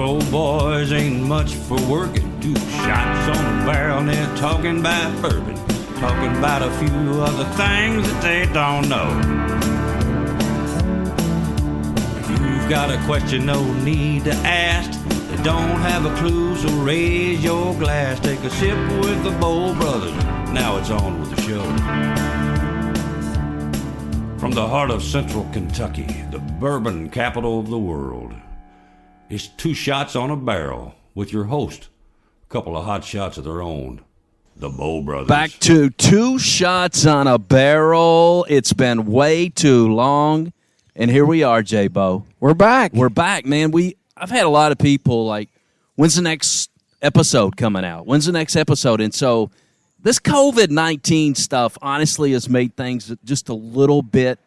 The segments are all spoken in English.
old boys ain't much for working. 2 shots on a barrel and they're talking about bourbon. Talking about a few other things that they don't know. If you've got a question, no need to ask. They don't have a clue, so raise your glass. Take a sip with the Bowl Brothers. Now it's on with the show. From the heart of central Kentucky, the bourbon capital of the world, it's 2 shots on a barrel with your host. A couple of hot shots of their own, the Bowl Brothers. Back to 2 shots on a barrel. It's been way too long, and here we are, J-Bo. We're back. We're back, man. I've had a lot of people like, when's the next episode coming out? When's the next episode? And so this COVID-19 stuff honestly has made things just a little bit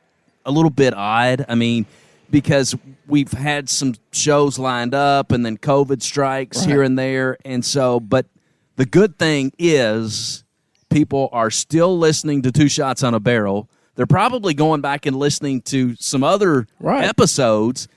odd. I mean, because we've had some shows lined up and then COVID strikes here and there. And so, but the good thing is people are still listening to 2 Shots on a Barrel. They're probably going back and listening to some other episodes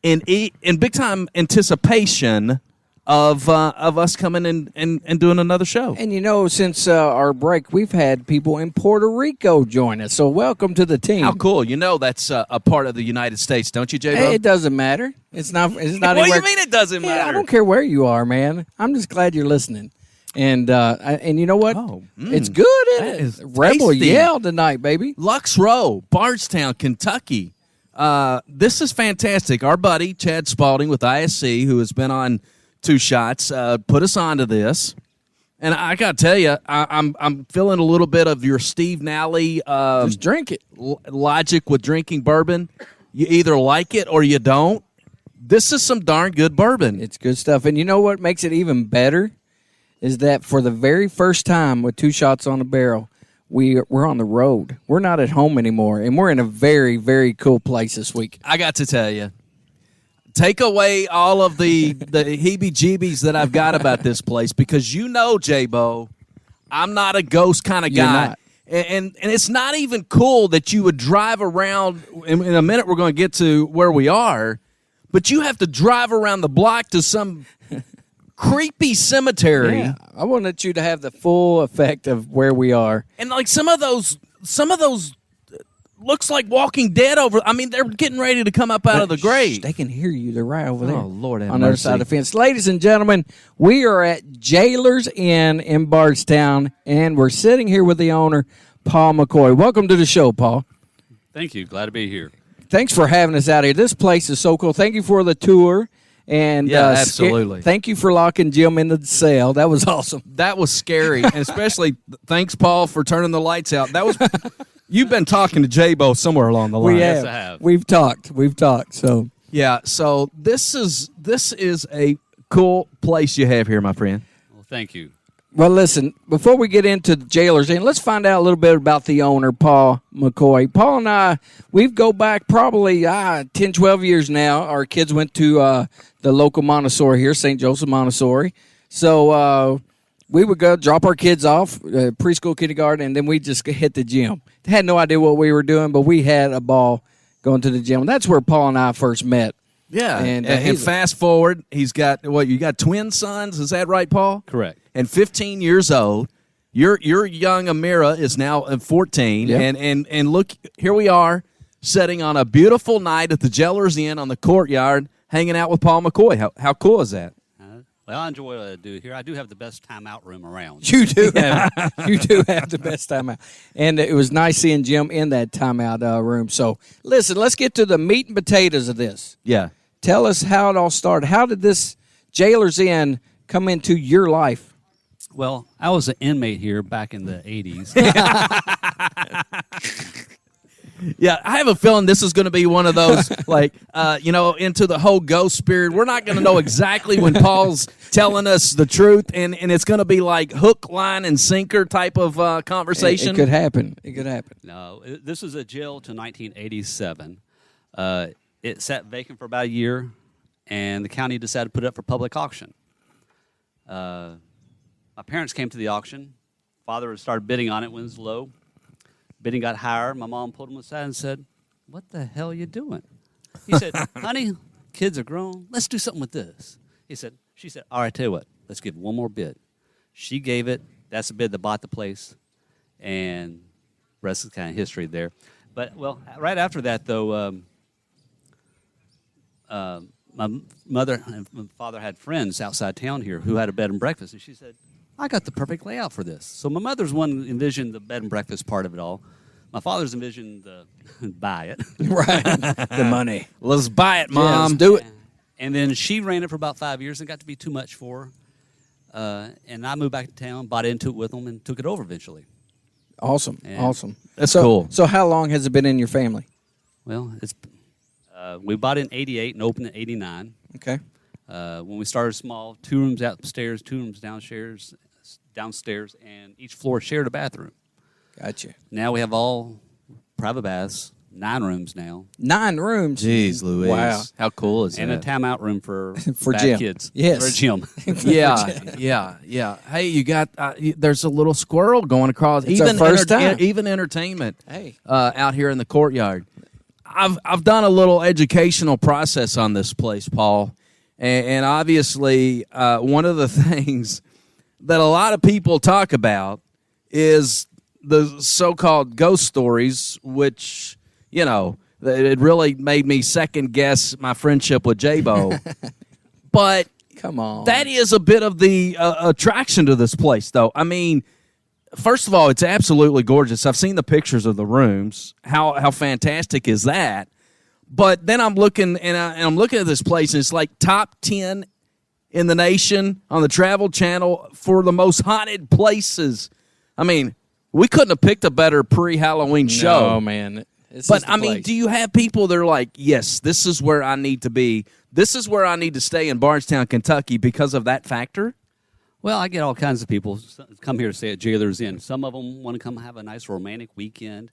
in big time anticipation of us coming in and doing another show. And, you know, since our break, we've had people in Puerto Rico join us. So welcome to the team. How cool. You know that's a part of the United States, don't you, J-Bo? Hey, it doesn't matter. It's not What do you mean it doesn't matter? I don't care where you are, man. I'm just glad you're listening. And you know what? It's good, isn't it? Rebel tasty. Yell tonight, baby. Lux Row, Bardstown, Kentucky. This is fantastic. Our buddy, Chad Spalding with ISC, who has been on 2 Shots, put us onto this. And I got to tell you, I'm feeling a little bit of your Steve Nally just drink it. Logic with drinking bourbon. You either like it or you don't. This is some darn good bourbon. It's good stuff. And you know what makes it even better is that for the very first time with 2 Shots on a Barrel, we're on the road. We're not at home anymore, and we're in a very, very cool place this week. I got to tell you, take away all of the heebie-jeebies that I've got about this place, because you know, J-Bo, I'm not a ghost kind of guy. And it's not even cool that you would drive around. In a minute, we're going to get to where we are, but you have to drive around the block to some creepy cemetery. Yeah, I wanted you to have the full effect of where we are. And like some of those looks like Walking Dead over. I mean, they're getting ready to come up out of the grave. They can hear you. They're right over there. Oh, Lord have on the other side of the fence. Ladies and gentlemen, we are at Jailer's Inn in Bardstown, and we're sitting here with the owner, Paul McCoy. Welcome to the show, Paul. Thank you. Glad to be here. Thanks for having us out here. This place is so cool. Thank you for the tour. And yeah, absolutely. Thank you for locking Jim into the cell. That was awesome. That was scary, and especially thanks, Paul, for turning the lights out. That was you've been talking to J-Bo somewhere along the line. Yes, I have. We've talked. So yeah. So this is a cool place you have here, my friend. Well, thank you. Well, listen, before we get into the Jailer's Inn, let's find out a little bit about the owner, Paul McCoy. Paul and I, we go back probably 10, 12 years now. Our kids went to the local Montessori here, St. Joseph Montessori. So we would go drop our kids off, preschool, kindergarten, and then we just hit the gym. Had no idea what we were doing, but we had a ball going to the gym. And that's where Paul and I first met. Yeah, and fast forward, he's got, you got twin sons, is that right, Paul? Correct. And 15 years old. Your young Amira is now 14, yep. and look, here we are, sitting on a beautiful night at the Jailer's Inn on the courtyard, hanging out with Paul McCoy. How cool is that? Well, I enjoy what I do here. I do have the best timeout room around. You do have the best timeout. And it was nice seeing Jim in that timeout room. So, listen, let's get to the meat and potatoes of this. Yeah. Tell us how it all started. How did this Jailer's Inn come into your life? Well, I was an inmate here back in the 80s. Yeah, I have a feeling this is going to be one of those, into the whole ghost spirit. We're not going to know exactly when Paul's telling us the truth, and it's going to be like hook, line, and sinker type of conversation. It could happen. No, this was a jail to 1987. It sat vacant for about a year, and the county decided to put it up for public auction. My parents came to the auction. Father started bidding on it when it was low. Bidding got higher. My mom pulled him aside and said, "What the hell are you doing?" He said, "Honey, kids are grown. Let's do something with this." She said, all right, tell you what, let's give one more bid. She gave it. That's the bid that bought the place, and rest is kind of history there. But, well, right after that, though, my mother and my father had friends outside town here who had a bed and breakfast, and she said, I got the perfect layout for this. So my mother's one envisioned the bed and breakfast part of it all. My father's envisioned the buy it. Right. The money. Let's buy it, Yeah, Mom. let's do it. And then she ran it for about 5 years and got to be too much for her. And I moved back to town, bought into it with them, and took it over eventually. Awesome. Yeah. Awesome. That's so, cool. So how long has it been in your family? Well, we bought it in 88 and opened in 89. Okay. When we started small, 2 rooms upstairs, 2 rooms downstairs, and each floor shared a bathroom. Gotcha. Now we have all private baths, 9 rooms now, 9 rooms. Jeez, Louise. Wow. How cool is and a that? timeout room for For bad gym. kids. Yes. For a gym. Yeah. Hey, you got there's a little squirrel going across. It's our first time. Even entertainment. Hey. Out here in the courtyard. I've done a little educational process on this place, Paul, and obviously one of the things that a lot of people talk about is the so-called ghost stories, which, you know, it really made me second guess my friendship with J-Bo. But Come on. that is a bit of the attraction to this place, though. I mean, first of all, it's absolutely gorgeous. I've seen the pictures of the rooms. How fantastic is that? But then I'm looking and I'm looking at this place, and it's like top 10 in the nation on the Travel Channel for the most haunted places. I mean, we couldn't have picked a better pre-Halloween show. Oh, man. But, I mean, do you have people that are like, yes, this is where I need to be. This is where I need to stay in Bardstown, Kentucky because of that factor? Well, I get all kinds of people come here to stay at Jailer's Inn. Some of them want to come have a nice romantic weekend,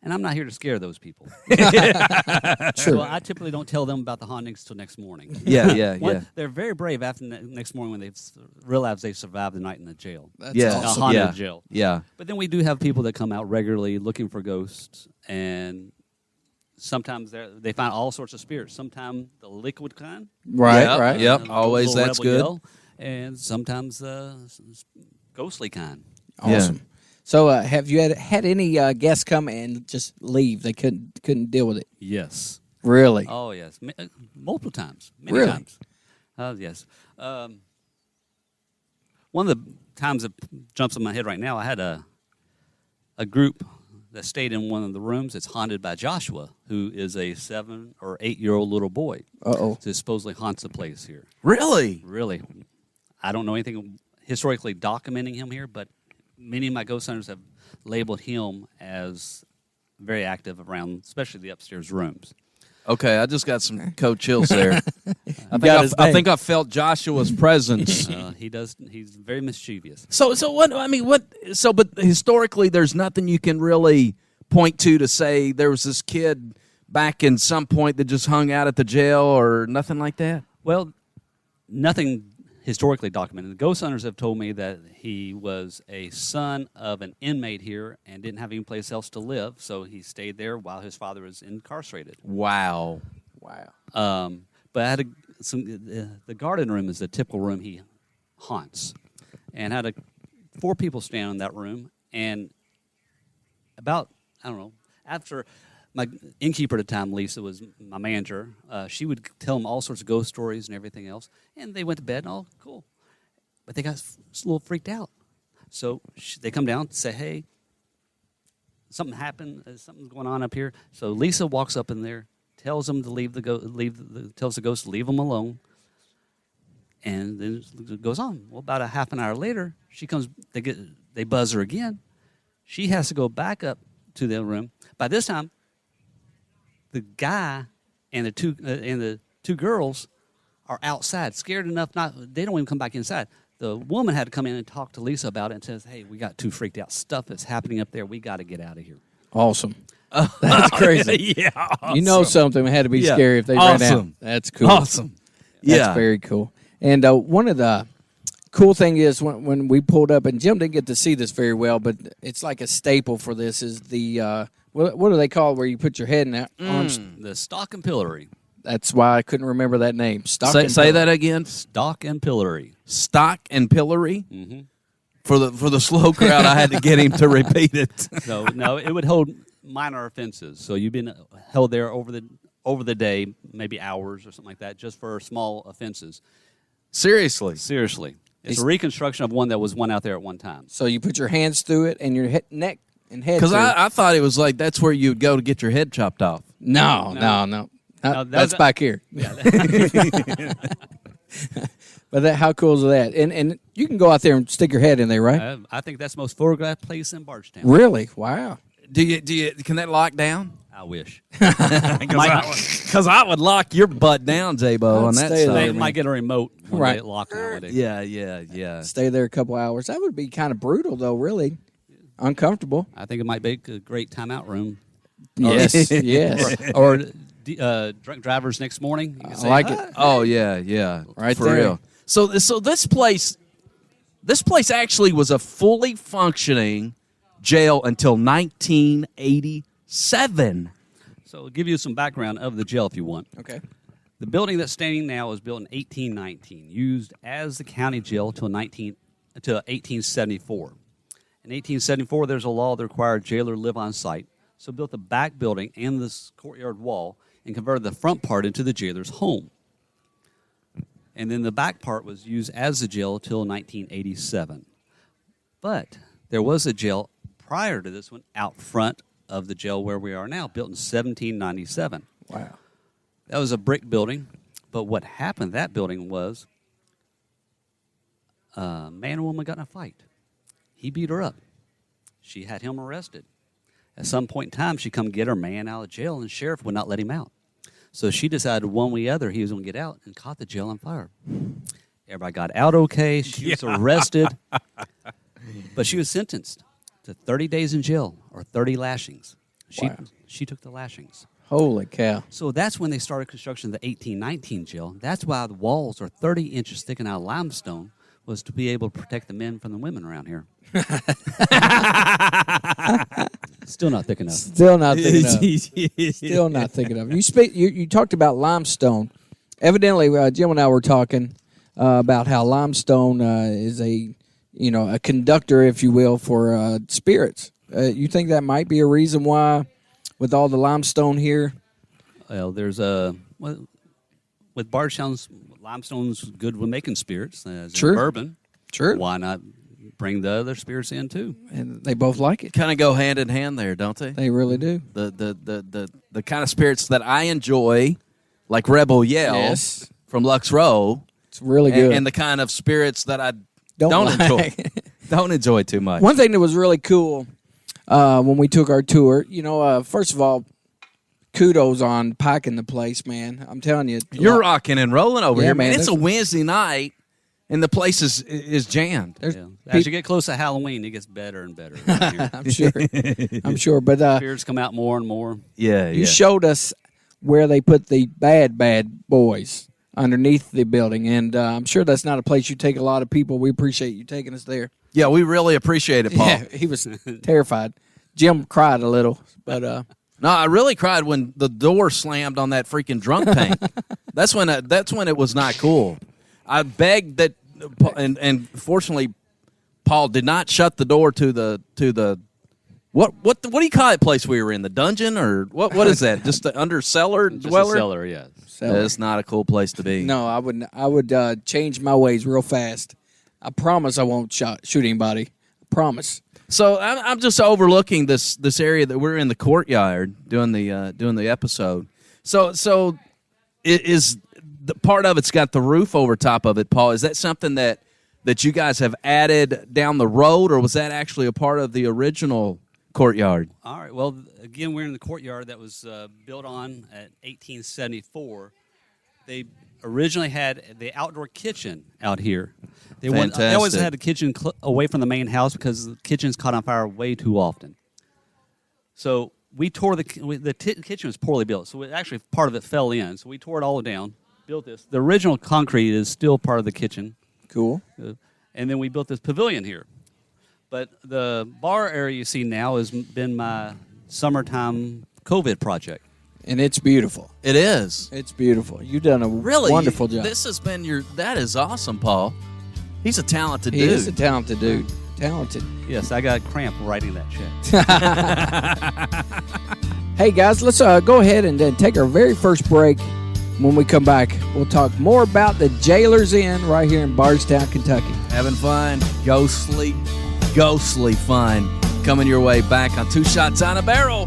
and I'm not here to scare those people. True. Well, I typically don't tell them about the hauntings till next morning. Yeah. They're very brave after next morning when they realize they survived the night in the jail. That's Yeah. awesome. A haunted Yeah. jail. Yeah. But then we do have people that come out regularly looking for ghosts, and sometimes they find all sorts of spirits. Sometimes the liquid kind. Right, Yep, right. yep. the Always little that's rebel good. yell, and sometimes ghostly kind. Awesome. So have you had any guests come and just leave? They couldn't deal with it? Yes. Really? Oh, yes. Multiple times. Many Really? times. Yes. One of the times that jumps in my head right now, I had a group that stayed in one of the rooms. It's haunted by Joshua, who is a 7 or 8-year-old little boy. Uh-oh. That supposedly haunts the place here. Really? Really. I don't know anything historically documenting him here, but many of my ghost hunters have labeled him as very active around, especially the upstairs rooms. Okay, I just got some cold chills there. got his I name. think I felt Joshua's presence. He does. He's very mischievous. So what? I mean, what? So, but historically, there's nothing you can really point to say there was this kid back in some point that just hung out at the jail or nothing like that. Well, nothing historically documented. The ghost hunters have told me that he was a son of an inmate here and didn't have any place else to live, so he stayed there while his father was incarcerated. Wow. But I had the garden room is the typical room he haunts, and had 4 people stand in that room, and about, I don't know, after my innkeeper at the time, Lisa, was my manager. She would tell them all sorts of ghost stories and everything else. And they went to bed and all cool. But they got a little freaked out. So they come down and say, hey, something happened. Something's going on up here. So Lisa walks up in there, tells them to tells the ghost to leave them alone. And then it goes on. Well, about a half an hour later, she comes. They buzz her again. She has to go back up to the room. By this time, the guy and the two girls are outside, scared enough they don't even come back inside. The woman had to come in and talk to Lisa about it and says, hey, we got too freaked out. Stuff that's happening up there. We got to get out of here. Awesome. That's crazy. Yeah. Awesome. You know something had to be Yeah. scary if they ran out. Awesome. That's cool. Awesome. That's Yeah. very cool. And one of the cool thing is when we pulled up, and Jim didn't get to see this very well, but it's like a staple for this is the what do they call it where you put your head in that arms? The stock and pillory. That's why I couldn't remember that name. Stock and Say Pillory. that again. Stock and pillory. Stock and Pillory. Mm-hmm. For the slow crowd, I had to get him to repeat it. So no, it would hold minor offenses. So you've been held there over the day, maybe hours or something like that, just for small offenses. Seriously. Seriously, it's a reconstruction of one that was one out there at one time. So you put your hands through it and your neck and head. Because through it. I thought it was like that's where you would go to get your head chopped off. No. No, That's back here. Yeah, But how cool is that? And you can go out there and stick your head in there, right? I think that's the most photographed place in Bardstown. Really? Wow. Do you can that lock down? I wish. Because I would lock your butt down, J-Bo, I'd on that stay side. there. They might get a remote when Right. they lock nowadays. Yeah. Stay there a couple hours. That would be kind of brutal, though. Really uncomfortable. I think it might be a great timeout room. Yes. Yes. Or drunk drivers next morning. You can I say, like "Ah." it. Oh yeah, Right for there. real. So this place actually was a fully functioning jail until 1987. So I'll give you some background of the jail if you want. Okay. The building that's standing now was built in 1819, used as the county jail till 1874. In 1874, there's a law that required jailer live on site, so built the back building and this courtyard wall and converted the front part into the jailer's home. And then the back part was used as the jail till 1987. But there was a jail prior to this one out front of the jail where we are now, built in 1797. Wow. That was a brick building, but what happened to that building was a man and woman got in a fight. He beat her up. She had him arrested. At some point in time, she come get her man out of jail, and the sheriff would not let him out. So she decided one way or the other he was going to get out and caught the jail on fire. Everybody got out okay. She was arrested, but she was sentenced to 30 days in jail or 30 lashings. She took the lashings. Holy cow. So that's when they started construction of the 1819 jail. That's why the walls are 30 inches thick and out of limestone, was to be able to protect the men from the women around here. Still not thick enough. Still not thick enough. Still not thick enough. You talked about limestone. Evidently, Jim and I were talking about how limestone is a conductor, if you will, for spirits. You think that might be a reason why, with all the limestone here? Well, there's with Bardstown's limestone's good with making spirits, as True. in bourbon. True. Why not bring the other spirits in too? And they both like it. Kind of go hand in hand there, don't they? They really do. The kind of spirits that I enjoy, like Rebel Yell Yes. from Lux Row, It's really good. and the kind of spirits that I Don't don't enjoy. like. Don't enjoy too much. One thing that was really cool when we took our tour, first of all, kudos on packing the place, man. I'm telling you. You're rocking and rolling over Yeah, here, man. man. It's a Wednesday night, and the place is jammed. There's Yeah. As you get close to Halloween, it gets better and better. around here. I'm sure. I'm sure. But Spirits come out more and more. Yeah, you showed us where they put the bad boys underneath the building. And I'm sure that's not a place you take a lot of people. We appreciate you taking us there. Yeah, we really appreciate it, Paul. Yeah, he was terrified. Jim cried a little, but No, I really cried when the door slammed on that freaking drunk tank. That's when it was not cool. I begged that, and fortunately, Paul did not shut the door to the what do you call that place we were in? The dungeon or what is that? Just the under cellar Just dweller? a cellar, yes. It's not a cool place to be. no, I wouldn't. I would change my ways real fast. I promise I won't shoot anybody. I promise. So I'm just overlooking this area that we're in the courtyard doing the episode. So is the part of it's got the roof over top of it, Paul? Is that something that you guys have added down the road, or was that actually a part of the original courtyard? All right. Well, again, we're in the courtyard that was built on at 1874. They originally had the outdoor kitchen out here. They always Fantastic. had the kitchen away from the main house because the kitchen's caught on fire way too often. So we tore the kitchen was poorly built. So actually part of it fell in. So we tore it all down, built this. The original concrete is still part of the kitchen. Cool. And then we built this pavilion here. But the bar area you see now has been my summertime COVID project. And it's beautiful. It is. It's beautiful. You've done a Really wonderful job. This has been that is awesome, Paul. He's a talented He dude. is a talented dude. Talented. Yes, I got cramp writing that check. Hey, guys, let's go ahead and then take our very first break. When we come back, we'll talk more about the Jailers Inn right here in Bardstown, Kentucky. Having fun, ghostly fun coming your way back on Two Shots on a Barrel.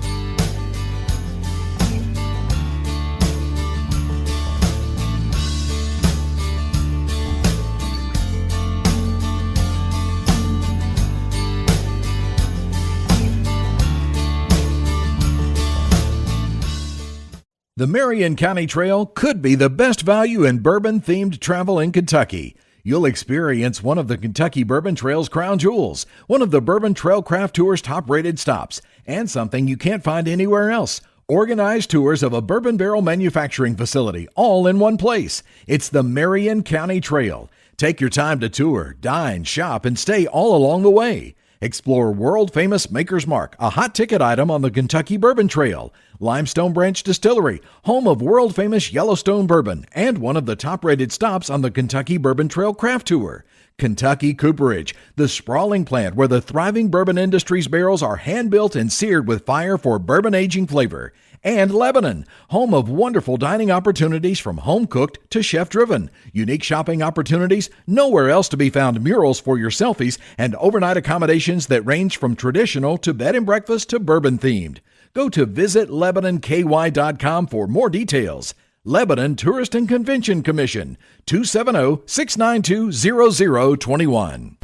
The Marion County Trail could be the best value in bourbon-themed travel in Kentucky. You'll experience one of the Kentucky Bourbon Trail's crown jewels, one of the Bourbon Trail Craft Tour's top-rated stops, and something you can't find anywhere else. Organized tours of a bourbon barrel manufacturing facility, all in one place. It's the Marion County Trail. Take your time to tour, dine, shop, and stay all along the way. Explore world-famous Maker's Mark, a hot ticket item on the Kentucky Bourbon Trail. Limestone Branch Distillery, home of world-famous Yellowstone bourbon, and one of the top-rated stops on the Kentucky Bourbon Trail Craft Tour. Kentucky Cooperage, the sprawling plant where the thriving bourbon industry's barrels are hand-built and seared with fire for bourbon aging flavor. And Lebanon, home of wonderful dining opportunities from home-cooked to chef-driven. Unique shopping opportunities, nowhere else to be found murals for your selfies, and overnight accommodations that range from traditional to bed and breakfast to bourbon-themed. Go to visitlebanonky.com for more details. Lebanon Tourist and Convention Commission, 270-692-0021.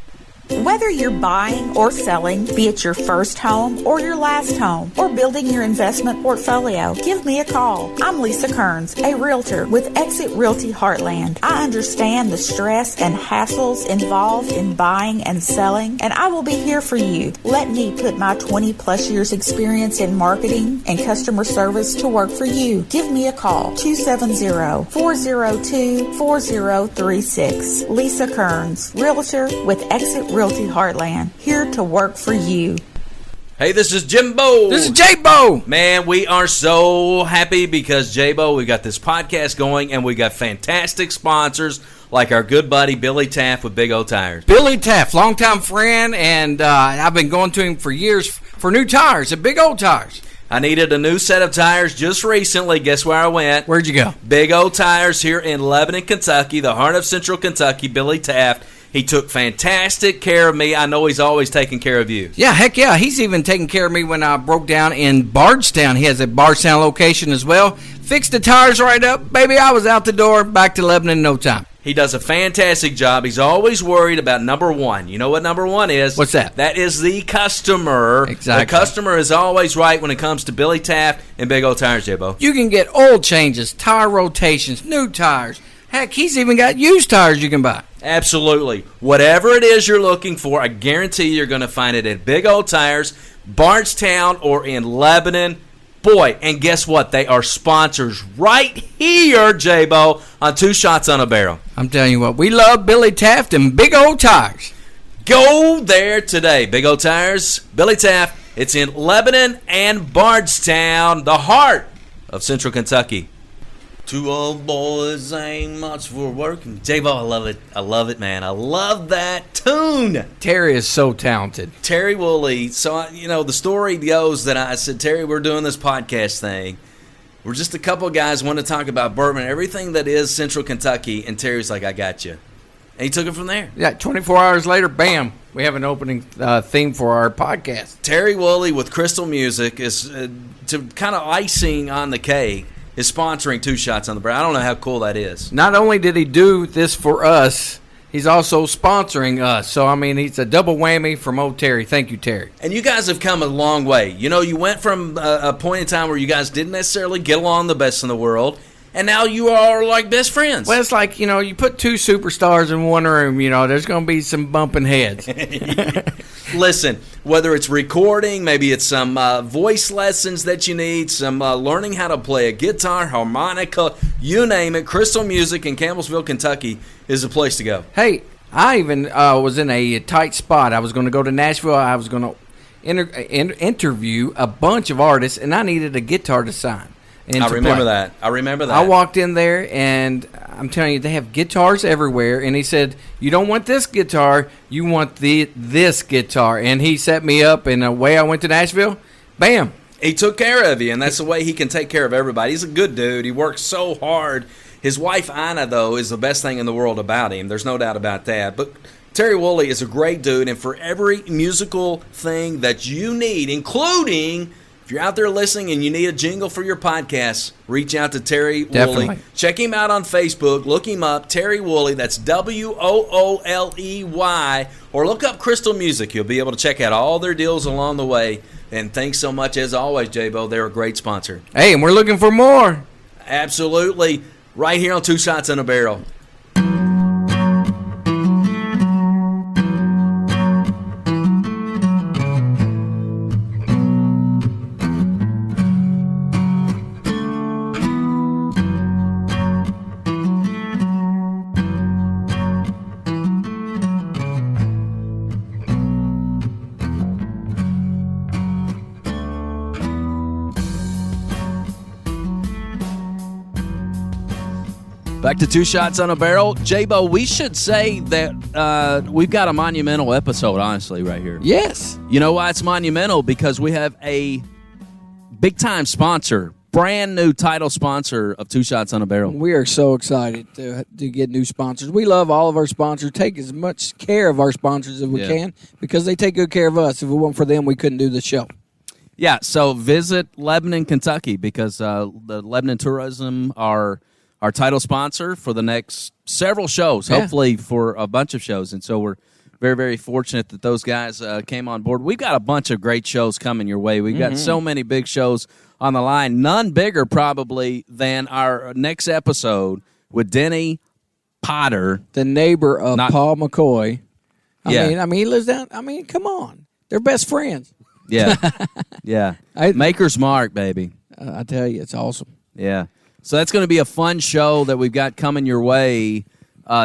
Whether you're buying or selling, be it your first home or your last home, or building your investment portfolio, give me a call. I'm Lisa Kearns, a realtor with Exit Realty Heartland. I understand the stress and hassles involved in buying and selling, and I will be here for you. Let me put my 20 plus years experience in marketing and customer service to work for you. Give me a call, 270-402-4036. Lisa Kearns, realtor with Exit Realty Heartland, here to work for you. Hey, this is Jimbo. This is J-Bo. Man, we are so happy because, J-Bo, we got this podcast going and we got fantastic sponsors like our good buddy Billy Taft with Big O Tires. Billy Taft, longtime friend, and I've been going to him for years for new tires at Big O Tires. I needed a new set of tires just recently. Guess where I went? Where'd you go? Big O Tires here in Lebanon, Kentucky, the heart of Central Kentucky. Billy Taft. He took fantastic care of me. I know he's always taking care of you. Yeah, heck yeah. He's even taking care of me when I broke down in Bardstown. He has a Bardstown location as well. Fixed the tires right up. Baby, I was out the door, back to Lebanon in no time. He does a fantastic job. He's always worried about number one. You know what number one is? What's that? That is the customer. Exactly. The customer is always right when it comes to Billy Taft and Big O Tires, J-Bo. You can get oil changes, tire rotations, new tires. Heck, he's even got used tires you can buy. Absolutely. Whatever it is you're looking for, I guarantee you're going to find it at Big O Tires, Bardstown, or in Lebanon. Boy, and guess what? They are sponsors right here, J-Bo, on Two Shots on a Barrel. I'm telling you what, we love Billy Taft and Big O Tires. Go there today. Big O Tires, Billy Taft. It's in Lebanon and Bardstown, the heart of Central Kentucky. Two old boys ain't much for working. J-Bo, I love it. I love it, man. I love that tune. Terry is so talented. Terry Woolley. So, the story goes that I said, Terry, we're doing this podcast thing. We're just a couple of guys want to talk about bourbon, everything that is Central Kentucky. And Terry's like, I got you. And he took it from there. Yeah, 24 hours later, bam, we have an opening theme for our podcast. Terry Woolley with Crystal Music is to kind of icing on the cake. Is sponsoring Two Shots on the Barrel. I don't know how cool that is. Not only did he do this for us, he's also sponsoring us. So, I mean, it's a double whammy from old Terry. Thank you, Terry. And you guys have come a long way. You went from a point in time where you guys didn't necessarily get along the best in the world, and now you are like best friends. Well, it's like, you put two superstars in one room, there's going to be some bumping heads. Listen, whether it's recording, maybe it's some voice lessons that you need, some learning how to play a guitar, harmonica, you name it, Crystal Music in Campbellsville, Kentucky is the place to go. Hey, I even was in a tight spot. I was going to go to Nashville. I was going to interview a bunch of artists, and I needed a guitar to sign. And I to remember play. that. I remember that. I walked in there, and I'm telling you, they have guitars everywhere. And he said, "You don't want this guitar, you want this guitar." And he set me up, and away I went to Nashville. Bam. He took care of you, and that's the way he can take care of everybody. He's a good dude. He works so hard. His wife, Ina, though, is the best thing in the world about him. There's no doubt about that. But Terry Woolley is a great dude, and for every musical thing that you need, including if you're out there listening and you need a jingle for your podcast, reach out to Terry Definitely. Woolley. Check him out on Facebook. Look him up, Terry Woolley. That's Wooley. Or look up Crystal Music. You'll be able to check out all their deals along the way. And thanks so much, as always, J-Bo. They're a great sponsor. Hey, and we're looking for more. Absolutely. Right here on Two Shots in a Barrel. Back to Two Shots on a Barrel. J-Bo, we should say that we've got a monumental episode, honestly, right here. Yes. You know why it's monumental? Because we have a big-time sponsor, brand new title sponsor of Two Shots on a Barrel. We are so excited to get new sponsors. We love all of our sponsors. Take as much care of our sponsors as we can because they take good care of us. If it weren't for them, we couldn't do the show. Yeah, so visit Lebanon, Kentucky, because the Lebanon Tourism are our title sponsor for the next several shows, hopefully for a bunch of shows. And so we're very, very fortunate that those guys came on board. We've got a bunch of great shows coming your way. We've got so many big shows on the line, none bigger probably than our next episode with Denny Potter. The neighbor of Paul McCoy. I mean, he lives down. I mean, come on. They're best friends. Yeah. Yeah. Maker's Mark, baby. I tell you, it's awesome. Yeah. So that's going to be a fun show that we've got coming your way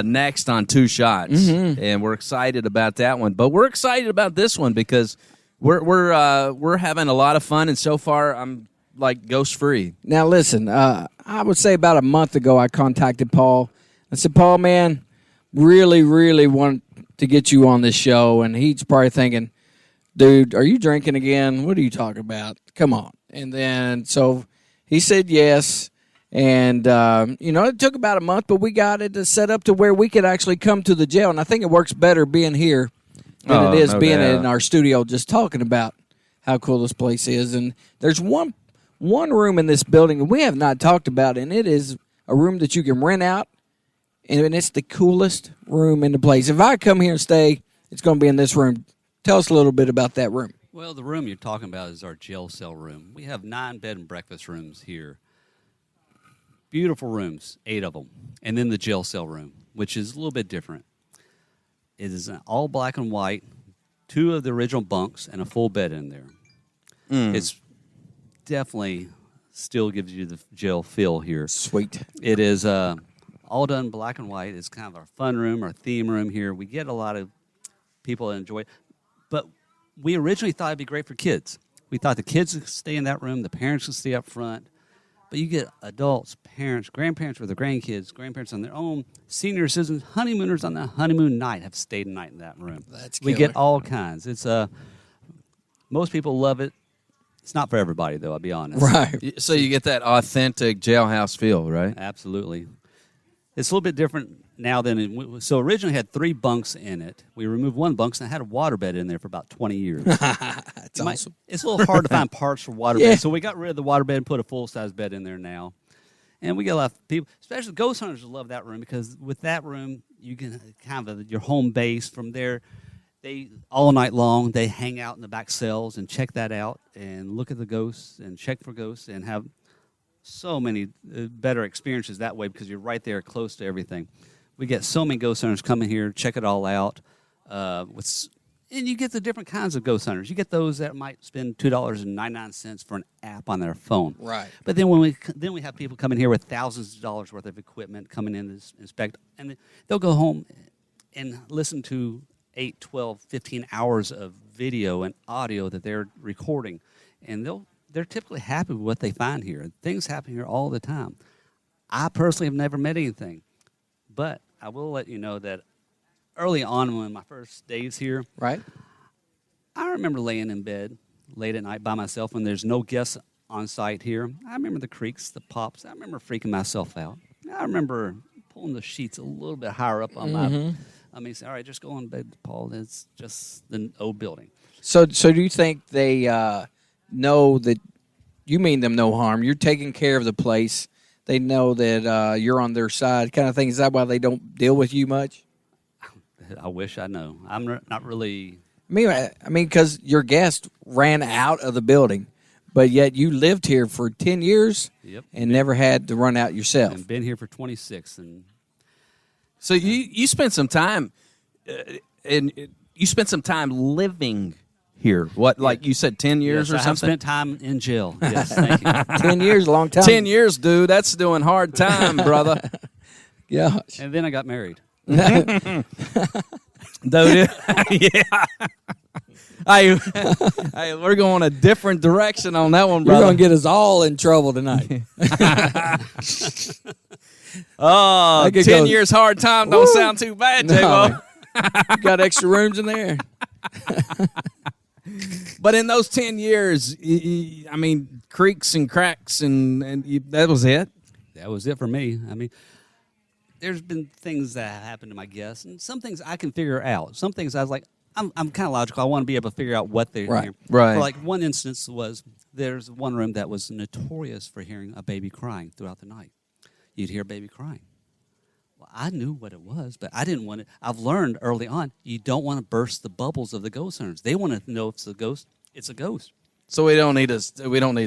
next on Two Shots, and we're excited about that one. But we're excited about this one because we're having a lot of fun, and so far I'm like ghost free. Now listen, I would say about a month ago I contacted Paul. I said, Paul, man, really, really want to get you on this show, and he's probably thinking, dude, are you drinking again? What are you talking about? Come on. And then so he said yes. And, it took about a month, but we got it set up to where we could actually come to the jail. And I think it works better being here than it is being in our studio just talking about how cool this place is. And there's one room in this building that we have not talked about, and it is a room that you can rent out, and it's the coolest room in the place. If I come here and stay, it's going to be in this room. Tell us a little bit about that room. Well, the room you're talking about is our jail cell room. We have 9 bed and breakfast rooms here. Beautiful rooms, 8 of them. And then the jail cell room, which is a little bit different. It is all black and white, 2 of the original bunks, and a full bed in there. It's definitely still gives you the jail feel here. Sweet. It is all done black and white. It's kind of our fun room, our theme room here. We get a lot of people that enjoy it. But we originally thought it'd be great for kids. We thought the kids would stay in that room, the parents would stay up front. But you get adults, parents, grandparents with their grandkids, grandparents on their own, senior citizens, honeymooners on their honeymoon night have stayed a night in that room. That's we killer. get all kinds. It's most people love it. It's not for everybody, though, I'll be honest. Right. So you get that authentic jailhouse feel, right? Absolutely. It's a little bit different now than so originally had 3 bunks in it. We removed 1 bunk, and I had a waterbed in there for about 20 years. That's awesome. It's a little hard to find parts for waterbed, so we got rid of the waterbed and put a full-size bed in there now. And we get a lot of people, especially ghost hunters, love that room because with that room, you can kind of your home base. From there, they all night long, they hang out in the back cells and check that out and look at the ghosts and check for ghosts and have so many better experiences that way because you're right there close to everything. We get so many ghost hunters coming here, check it all out. And you get the different kinds of ghost hunters. You get those that might spend $2.99 for an app on their phone. Right. But then we have people coming here with thousands of dollars worth of equipment coming in to inspect, and they'll go home and listen to 8, 12, 15 hours of video and audio that they're recording, and they'll they're typically happy with what they find here. Things happen here all the time. I personally have never met anything, but I will let you know that early on, when my first days here, Right. I remember laying in bed late at night by myself when there's no guests on site here. I remember the creaks, the pops. I remember freaking myself out. I remember pulling the sheets a little bit higher up on my. I mean, say, all right, just go on bed, Paul. It's just the old building. So do you think they know that you mean them no harm? You're taking care of the place. They know that you're on their side, kind of thing. Is that why they don't deal with you much? I wish I know. I'm not really. I mean, because your guest ran out of the building, but yet you lived here for 10 years and never had to run out yourself. And been here for 26. And So you spent some time, and you spent some time living here. What, like you said, 10 years or I have something? spent time in jail. Yes, thank you. 10 years, a long time. 10 years, dude. That's doing hard time, brother. Gosh. And then I got married. Dude, yeah. Hey, we're going a different direction on that one, You're brother. going to get us all in trouble tonight. Oh, I could 10 go- years hard time don't sound too bad, No. J-Bo. You got extra rooms in there. But in those 10 years, I mean, creaks and cracks, and that was it? That was it for me. I mean, there's been things that have happened to my guests, and some things I can figure out. Some things I was like, I'm kind of logical. I want to be able to figure out what they're hearing. Right. For like one instance was there's one room that was notorious for hearing a baby crying throughout the night. You'd hear a baby crying. Well, I knew what it was, but I didn't want it. I've learned early on, you don't want to burst the bubbles of the ghost hunters. They want to know if it's a ghost. It's a ghost. So we don't need to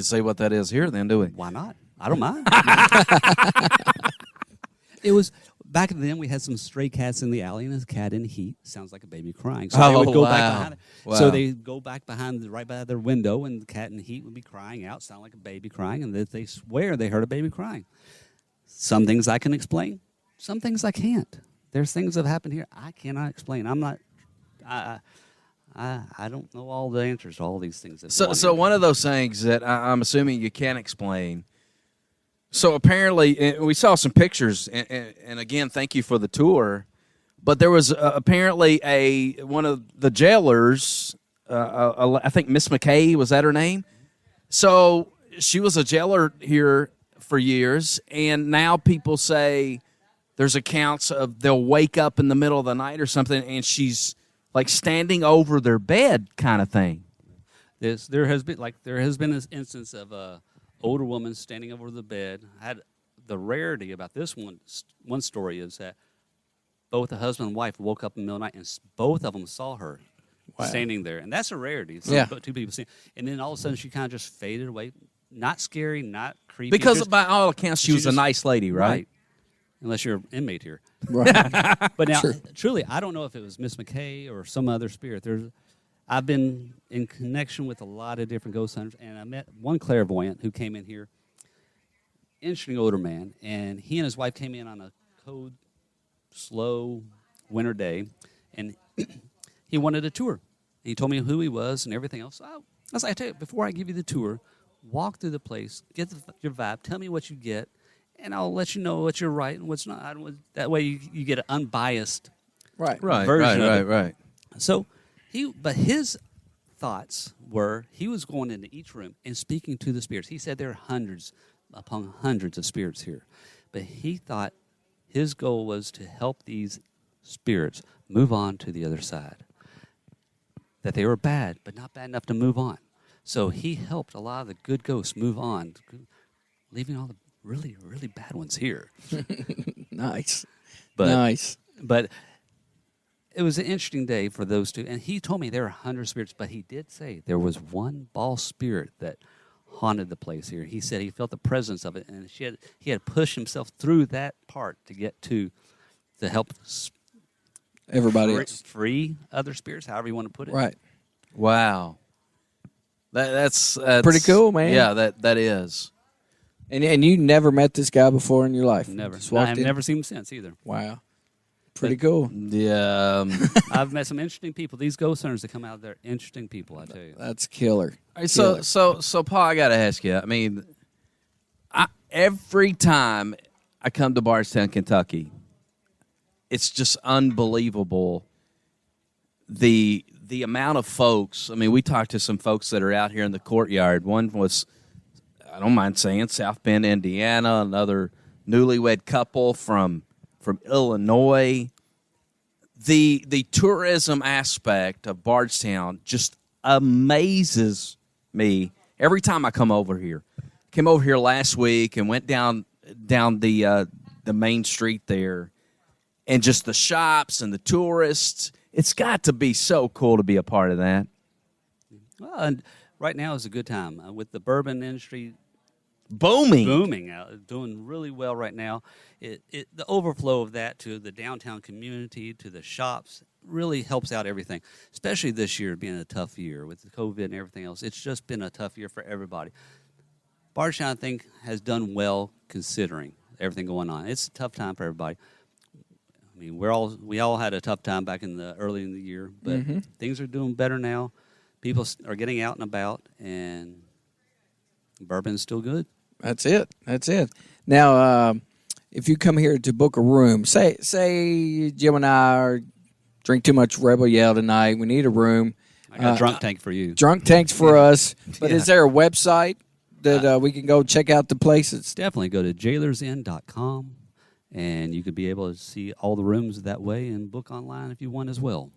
say what that is here, then, do we? Why not? I don't mind. It was back then. We had some stray cats in the alley, and a cat in the heat sounds like a baby crying. So they would go back behind it. Wow. So they go back right by their window, and the cat in the heat would be crying out, sound like a baby crying, and they swear they heard a baby crying. Some things I can explain, some things I can't. There's things that have happened here I cannot explain. I'm not. I don't know all the answers to all these things. So one of those things that I'm assuming you can't explain. So apparently, we saw some pictures, and again, thank you for the tour. But there was apparently one of the jailers, I think Miss McKay, was that her name? So she was a jailer here for years, and now people say there's accounts of they'll wake up in the middle of the night or something, and she's like standing over their bed, kind of thing. There has been this instance of a older woman standing over the bed. The rarity about this one story is that both the husband and wife woke up in the middle of the night, and both of them saw her standing there, and that's a rarity. So two people see, and then all of a sudden she kind of just faded away. Not scary, not creepy. Because by all accounts, she was a nice lady, right? Unless you're an inmate here. Right. But now, truly, I don't know if it was Miss McKay or some other spirit. I've been in connection with a lot of different ghost hunters, and I met one clairvoyant who came in here, interesting older man, and he and his wife came in on a cold, slow winter day, and he wanted a tour. He told me who he was and everything else. So I was like, I tell you, before I give you the tour, walk through the place, get your vibe, tell me what you get, and I'll let you know what you're right and what's not. That way you get an unbiased version of it. Right. So his thoughts were he was going into each room and speaking to the spirits. He said there are hundreds upon hundreds of spirits here. But he thought his goal was to help these spirits move on to the other side. That they were bad, but not bad enough to move on. So he helped a lot of the good ghosts move on, leaving all the really, really bad ones here. Nice. But it was an interesting day for those two. And he told me there were 100 spirits, but he did say there was one ball spirit that haunted the place here. He said he felt the presence of it, and he had pushed himself through that part to get to help Everybody else. free other spirits, however you want to put it. Right. Wow. That's pretty cool, man. Yeah, that is. And you never met this guy before in your life? Never. Just walked I've in? never seen him since either. Wow. Pretty cool. Yeah. I've met some interesting people. These ghost hunters that come out, they're interesting people, I tell you. That's killer. All right, so Paul, I got to ask you. I mean, every time I come to Bardstown, Kentucky, it's just unbelievable the amount of folks. I mean, we talked to some folks that are out here in the courtyard. One was, I don't mind saying, South Bend, Indiana. Another newlywed couple from Illinois. The tourism aspect of Bardstown just amazes me every time I come over here. Came over here last week and went down the main street there, and just the shops and the tourists. It's got to be so cool to be a part of that. Well, and right now is a good time with the bourbon industry booming out, doing really well right now. The overflow of that to the downtown community, to the shops, really helps out everything, especially this year being a tough year with the COVID and everything else. It's just been a tough year for everybody. Bardstown, I think, has done well considering everything going on. It's a tough time for everybody. I mean, we all had a tough time back early in the year, but things are doing better now. People are getting out and about, and bourbon's still good. That's it. Now, if you come here to book a room, say Jim and I drink too much Rebel Yell tonight, we need a room. I got a drunk tank for you. Drunk tanks for us. But is there a website that we can go check out the places? Definitely go to jailersinn.com, and you could be able to see all the rooms that way and book online if you want as well.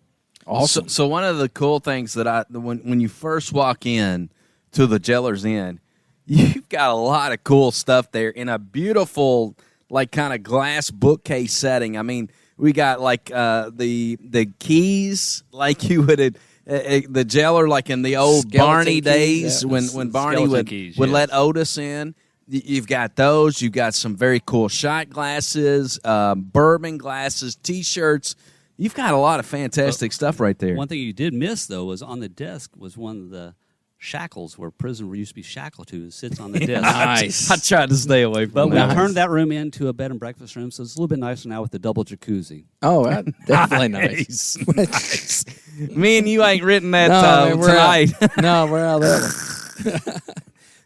Awesome. So one of the cool things that when you first walk in to the Jailers Inn, you've got a lot of cool stuff there in a beautiful, like, kind of glass bookcase setting. I mean, we got like the keys, like you would the jailer, like in the old Skeleton Barney keys, days, yeah. when Barney would keys, would yes. let Otis in. You've got those. You've got some very cool shot glasses, bourbon glasses, T-shirts. You've got a lot of fantastic stuff right there. One thing you did miss, though, was on the desk was one of the shackles where prison used to be shackled to. It sits on the desk. Nice. I tried to stay away from But we that. turned that room into a bed and breakfast room, so it's a little bit nicer now with the double jacuzzi. Oh, definitely nice. Nice. Me and you ain't written that Man, we're tonight. out. No, we're out of that one.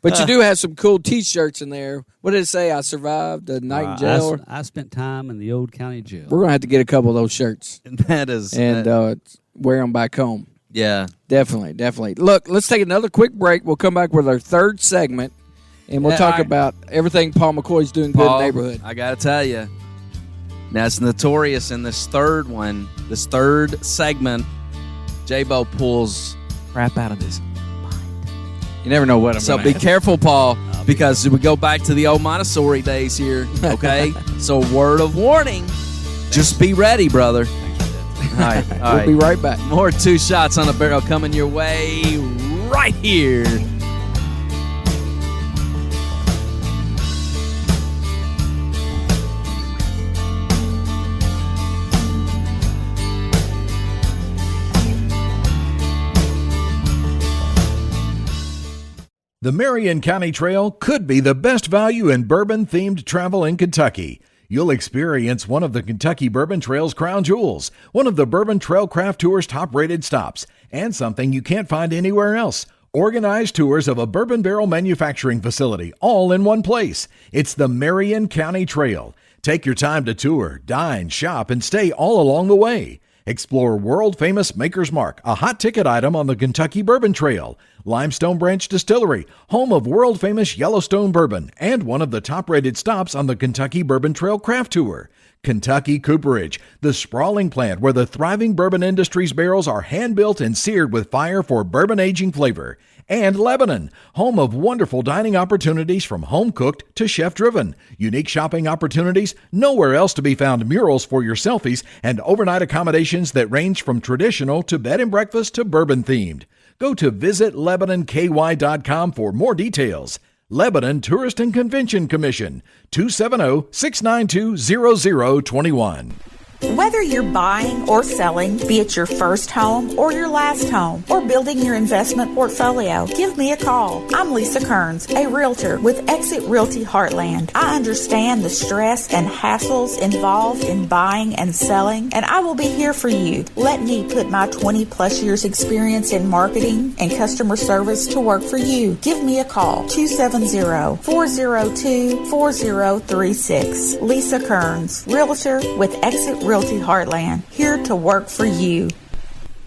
But you do have some cool T-shirts in there. What did it say? I survived the night in jail. I spent time in the old county jail. We're going to have to get a couple of those shirts That is, and wear them back home. yeah. Definitely. Look, let's take another quick break. We'll come back with our third segment, and we'll talk about everything Paul McCoy's doing good in Paul, the neighborhood. I got to tell you, now it's notorious in this third segment, J-Bo pulls crap out of this. You never know what I'm So going to be careful, Paul, because we go back to the old Montessori days here, okay? So word of warning, just be ready, brother. All right. We'll be right back. More Two Shots on a Barrel coming your way right here. The Marion County Trail could be the best value in bourbon-themed travel in Kentucky. You'll experience one of the Kentucky Bourbon Trail's crown jewels, one of the Bourbon Trail Craft Tour's top-rated stops, and something you can't find anywhere else. Organized tours of a bourbon barrel manufacturing facility, all in one place. It's the Marion County Trail. Take your time to tour, dine, shop, and stay all along the way. Explore world-famous Maker's Mark, a hot ticket item on the Kentucky Bourbon Trail, Limestone Branch Distillery, home of world-famous Yellowstone bourbon, and one of the top-rated stops on the Kentucky Bourbon Trail Craft Tour. Kentucky Cooperage, the sprawling plant where the thriving bourbon industry's barrels are hand-built and seared with fire for bourbon aging flavor. And Lebanon, home of wonderful dining opportunities from home-cooked to chef-driven. Unique shopping opportunities, nowhere else to be found murals for your selfies, and overnight accommodations that range from traditional to bed and breakfast to bourbon-themed. Go to visitlebanonky.com for more details. Lebanon Tourist and Convention Commission, 270-692-0021. Whether you're buying or selling, be it your first home or your last home, or building your investment portfolio, give me a call. I'm Lisa Kearns, a realtor with Exit Realty Heartland. I understand the stress and hassles involved in buying and selling, and I will be here for you. Let me put my 20 plus years experience in marketing and customer service to work for you. Give me a call, 270-402-4036. Lisa Kearns, realtor with Exit Realty Heartland, here to work for you.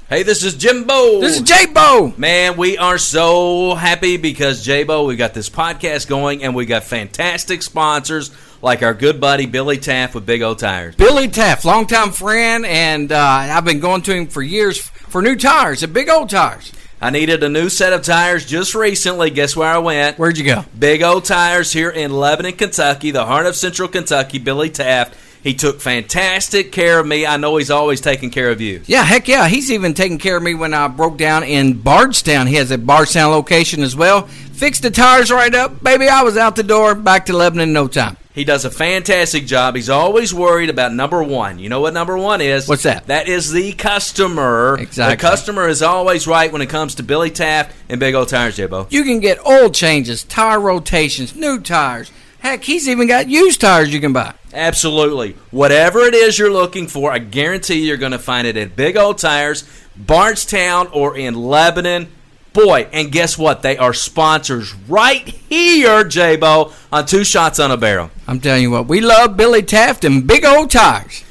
Hey, this is Jimbo. This is J-Bo. Man, we are so happy because, J-Bo, we got this podcast going, and we got fantastic sponsors like our good buddy Billy Taft with Big O Tires. Billy Taft, longtime friend, and I've been going to him for years for new tires at Big O Tires. I needed a new set of tires just recently. Guess where I went? Where'd you go? Big O Tires here in Lebanon, Kentucky, the heart of Central Kentucky. Billy Taft. He took fantastic care of me. I know he's always taking care of you. Yeah, heck yeah. He's even taking care of me when I broke down in Bardstown. He has a Bardstown location as well. Fixed the tires right up. Baby, I was out the door, back to Lebanon in no time. He does a fantastic job. He's always worried about number one. You know what number one is? What's that? That is the customer. Exactly. The customer is always right when it comes to Billy Taft and Big O Tires, J-Bo. You can get oil changes, tire rotations, new tires. Heck, he's even got used tires you can buy. Absolutely. Whatever it is you're looking for, I guarantee you're going to find it at Big O Tires, Bardstown, or in Lebanon. Boy, and guess what? They are sponsors right here, J-Bo, on Two Shots on a Barrel. I'm telling you what, we love Billy Taft and Big O Tires.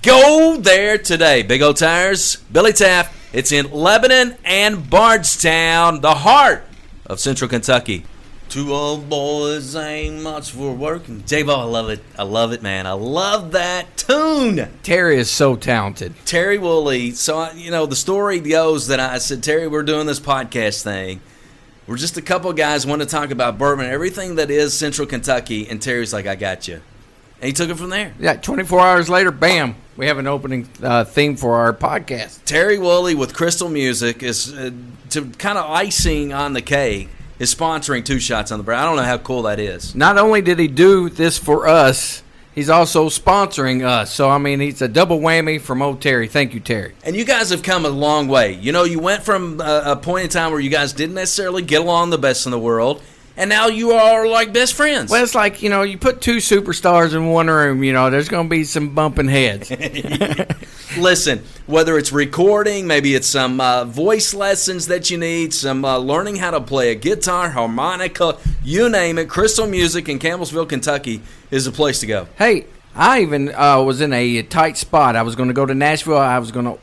Go there today. Big O Tires, Billy Taft. It's in Lebanon and Bardstown, the heart of Central Kentucky. Two old boys ain't much for working. J-Bo, I love it. I love it, man. I love that tune. Terry is so talented. Terry Woolley. So, the story goes that I said, Terry, we're doing this podcast thing. We're just a couple guys want to talk about bourbon, everything that is Central Kentucky. And Terry's like, I got you. And he took it from there. Yeah, 24 hours later, bam, we have an opening theme for our podcast. Terry Woolley with Crystal Music is to kind of icing on the cake. Is sponsoring Two Shots on the Barrel. I don't know how cool that is. Not only did he do this for us, he's also sponsoring us. So, I mean, it's a double whammy from old Terry. Thank you, Terry. And you guys have come a long way. You went from a point in time where you guys didn't necessarily get along the best in the world, and now you are like best friends. Well, it's like, you put two superstars in one room, there's going to be some bumping heads. Listen, whether it's recording, maybe it's some voice lessons that you need, some learning how to play a guitar, harmonica, you name it, Crystal Music in Campbellsville, Kentucky is the place to go. Hey, I even was in a tight spot. I was going to go to Nashville. I was going to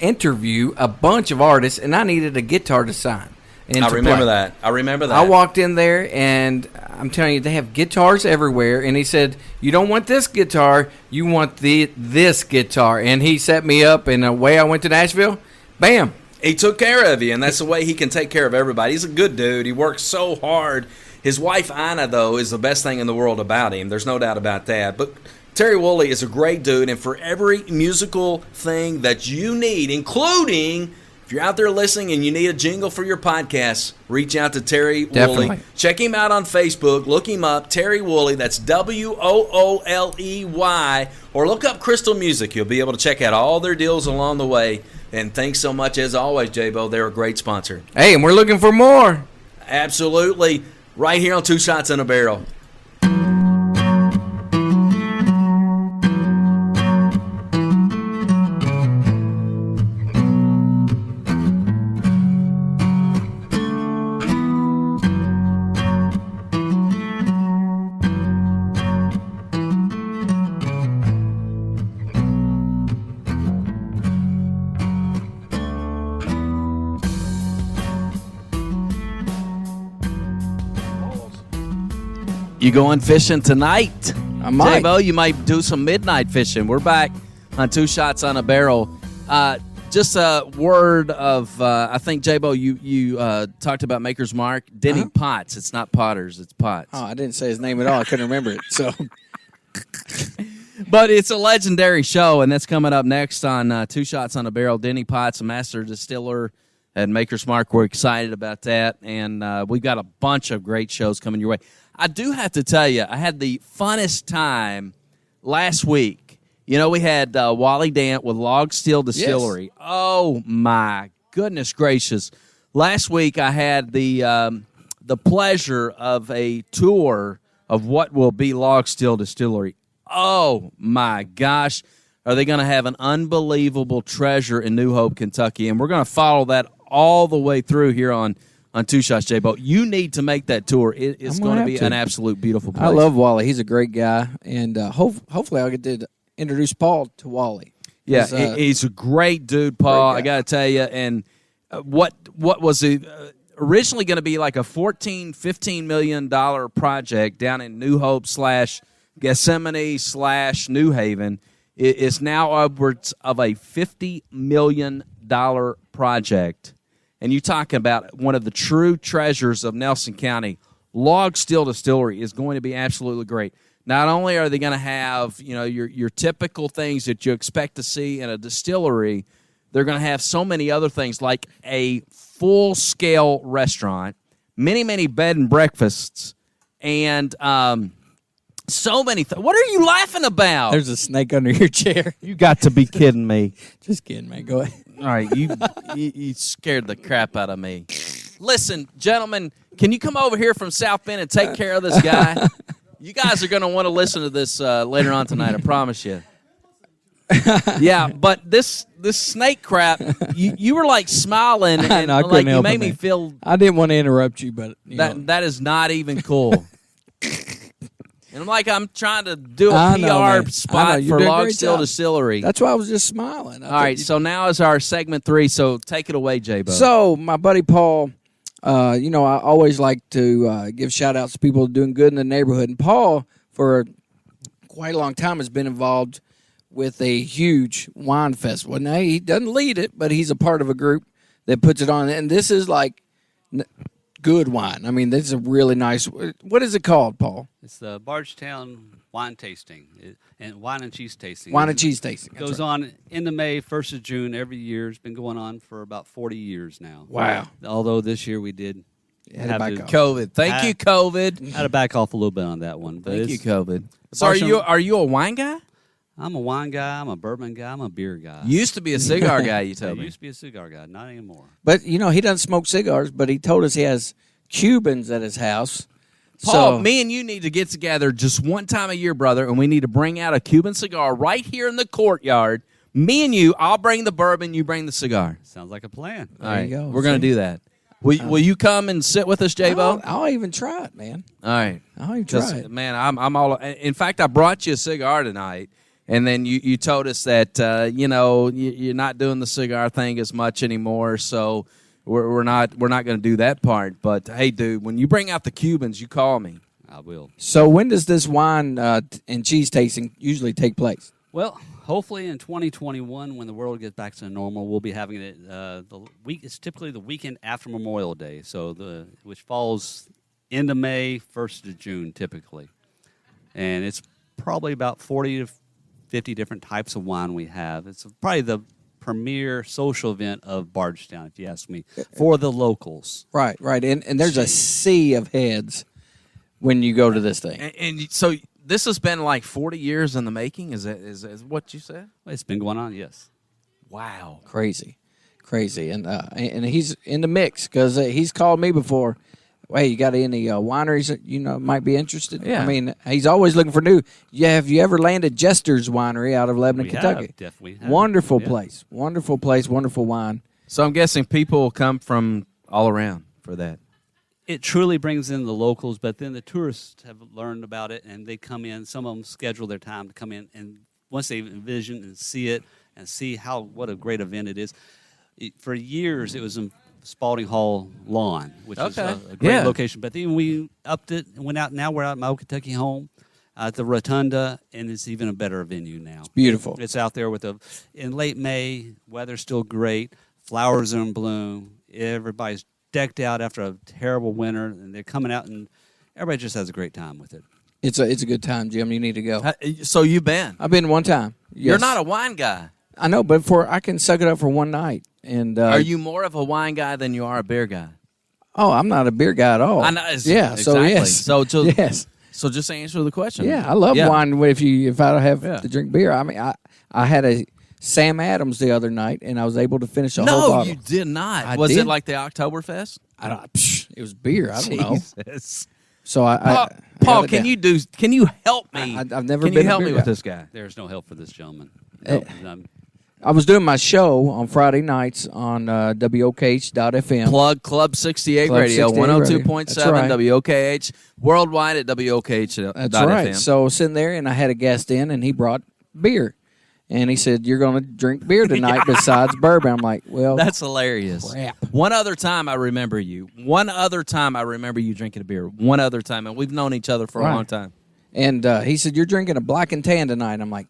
interview a bunch of artists, and I needed a guitar to sign. I remember that. I walked in there, and I'm telling you, they have guitars everywhere. And he said, you don't want this guitar, you want this guitar. And he set me up, and away I went to Nashville. Bam. He took care of you, and that's the way he can take care of everybody. He's a good dude. He works so hard. His wife, Ina, though, is the best thing in the world about him. There's no doubt about that. But Terry Woolley is a great dude, and for every musical thing that you need, including... if you're out there listening and you need a jingle for your podcast, reach out to Terry Woolley. Check him out on Facebook. Look him up, Terry Woolley. That's Wooley. Or look up Crystal Music. You'll be able to check out all their deals along the way. And thanks so much, as always, J-Bo. They're a great sponsor. Hey, and we're looking for more. Absolutely. Right here on Two Shots in a Barrel. You going fishing tonight? I might. J-Bo, you might do some midnight fishing. We're back on Two Shots on a Barrel. Just a word of, I think, J-Bo, you talked about Maker's Mark. Denny Potts. It's not Potters, it's Potts. Oh, I didn't say his name at all. I couldn't remember it. So, But it's a legendary show, and that's coming up next on Two Shots on a Barrel. Denny Potts, a master distiller at Maker's Mark. We're excited about that, and we've got a bunch of great shows coming your way. I do have to tell you, I had the funnest time last week We had Wally Dant with Log Still Distillery. Yes. Oh, my goodness gracious. Last week I had the pleasure of a tour of what will be Log Still Distillery. Oh, my gosh. Are they going to have an unbelievable treasure in New Hope, Kentucky? And we're going to follow that all the way through here on Two Shots, J-Bo. You need to make that tour. It's going to be an absolute beautiful place. I love Wally. He's a great guy. And hopefully I'll get to introduce Paul to Wally. Yeah, he's a great dude, Paul. I got to tell you. And what was it originally going to be like a $14-15 million project down in New Hope / Gethsemane / New Haven is now upwards of a $50 million project. And you're talking about one of the true treasures of Nelson County. Log Still Distillery is going to be absolutely great. Not only are they going to have your typical things that you expect to see in a distillery, they're going to have so many other things like a full-scale restaurant, many bed and breakfasts, and so many what are you laughing about? There's a snake under your chair. You got to be kidding me. Just kidding, man. Go ahead. All right, you scared the crap out of me. Listen, gentlemen, can you come over here from South Bend and take care of this guy? You guys are going to want to listen to this later on tonight, I promise you. Yeah, but this snake crap, you were like smiling and I like you help made it, me man. feel I didn't want to interrupt you, but that is not even cool. And I'm trying to do a I know, PR man. spot You're for doing a Log great Still job. Distillery. that's why I was just smiling. All right, so now is our segment 3, so take it away, J-Bo. So, my buddy Paul, I always like to give shout-outs to people doing good in the neighborhood. And Paul, for quite a long time, has been involved with a huge wine festival. Now, he doesn't lead it, but he's a part of a group that puts it on. And this is like good wine. I mean, this is a really nice. What is it called, Paul? It's the Bardstown wine tasting and wine and cheese tasting. Wine and cheese tasting. It goes on into May, 1st of June every year. It's been going on for about 40 years now. Wow. Although this year we did Had have to to back off. COVID. Thank you, COVID. had to back off a little bit on that one. But Thank you, it's- COVID. the So Bardstown- are you a wine guy? I'm a wine guy. I'm a bourbon guy. I'm a beer guy. Used to be a cigar guy, you I told me. used to be a cigar guy. Not anymore. But, he doesn't smoke cigars, but he told us he has Cubans at his house. Paul, So- me and you need to get together just one time a year, brother, and we need to bring out a Cuban cigar right here in the courtyard. Me and you, I'll bring the bourbon, you bring the cigar. Sounds like a plan. All right, you go. we're going to do that. Will you come and sit with us, J-Bo? I'll even try it, man. All right. I'll even 'Cause, try it. man, I'm all. In fact, I brought you a cigar tonight, and then you told us that you're not doing the cigar thing as much anymore. So we're not going to do that part. But hey, dude, when you bring out the Cubans, you call me. I will. So when does this wine and cheese tasting usually take place? Well, hopefully in 2021, when the world gets back to normal, we'll be having it the week. It's typically the weekend after Memorial Day, which falls into May, 1st of June, typically, and it's probably about 40 to 50 different types of wine we have. It's probably the premier social event of Bardstown, if you ask me, for the locals. Right. And there's a sea of heads when you go to this thing. And so this has been like 40 years in the making. Is what you said? It's been going on, yes. Wow. Crazy. And he's in the mix because he's called me before. Hey, you got any wineries that might be interested? Yeah. I mean, he's always looking for new. Yeah, have you ever landed Jester's Winery out of Lebanon, We Kentucky? have, definitely have. Wonderful Yeah. place, wonderful wine. So I'm guessing people will come from all around for that. It truly brings in the locals, but then the tourists have learned about it, and they come in. Some of them schedule their time to come in, and once they envision and see it and see what a great event it is. For years, it was in Spalding Hall lawn, which is Okay. a great Yeah. location. But then we upped it and went out. Now we're out at my old Kentucky home at the Rotunda, and it's even a better venue now. It's beautiful. It's out there in late May. Weather's still great. Flowers are in bloom. Everybody's decked out after a terrible winter, and they're coming out, and everybody just has a great time with it. It's a good time, Jim. You need to go. So you've been. I've been one time. You're Yes. not a wine guy. I know, but I can suck it up for one night. And Are you more of a wine guy than you are a beer guy? Oh, I'm not a beer guy at all. I know. Yeah. So exactly. yes. So yes. So just answer the question. Yeah, I love wine. If I have to drink beer, I mean, I had a Sam Adams the other night, and I was able to finish a whole bottle. No, you did not. I Was did. it like the Oktoberfest? It was beer. I don't know. Jesus. So I Paul, got it down. can you help me? I've never Can been you a help beer me guy. with this guy? There's no help for this gentleman. I was doing my show on Friday nights on WOKH.FM. Plug Club 68 Club Radio, 68 radio. 102.7 That's right. WOKH, worldwide at WOKH.FM. That's right. So sitting there, and I had a guest in, and he brought beer. And he said, "You're going to drink beer tonight besides bourbon." I'm like, well, That's hilarious. crap. One other time I remember you. One other time I remember you drinking a beer. One other time. And we've known each other for a Right. long time. And he said, "You're drinking a black and tan tonight." I'm like,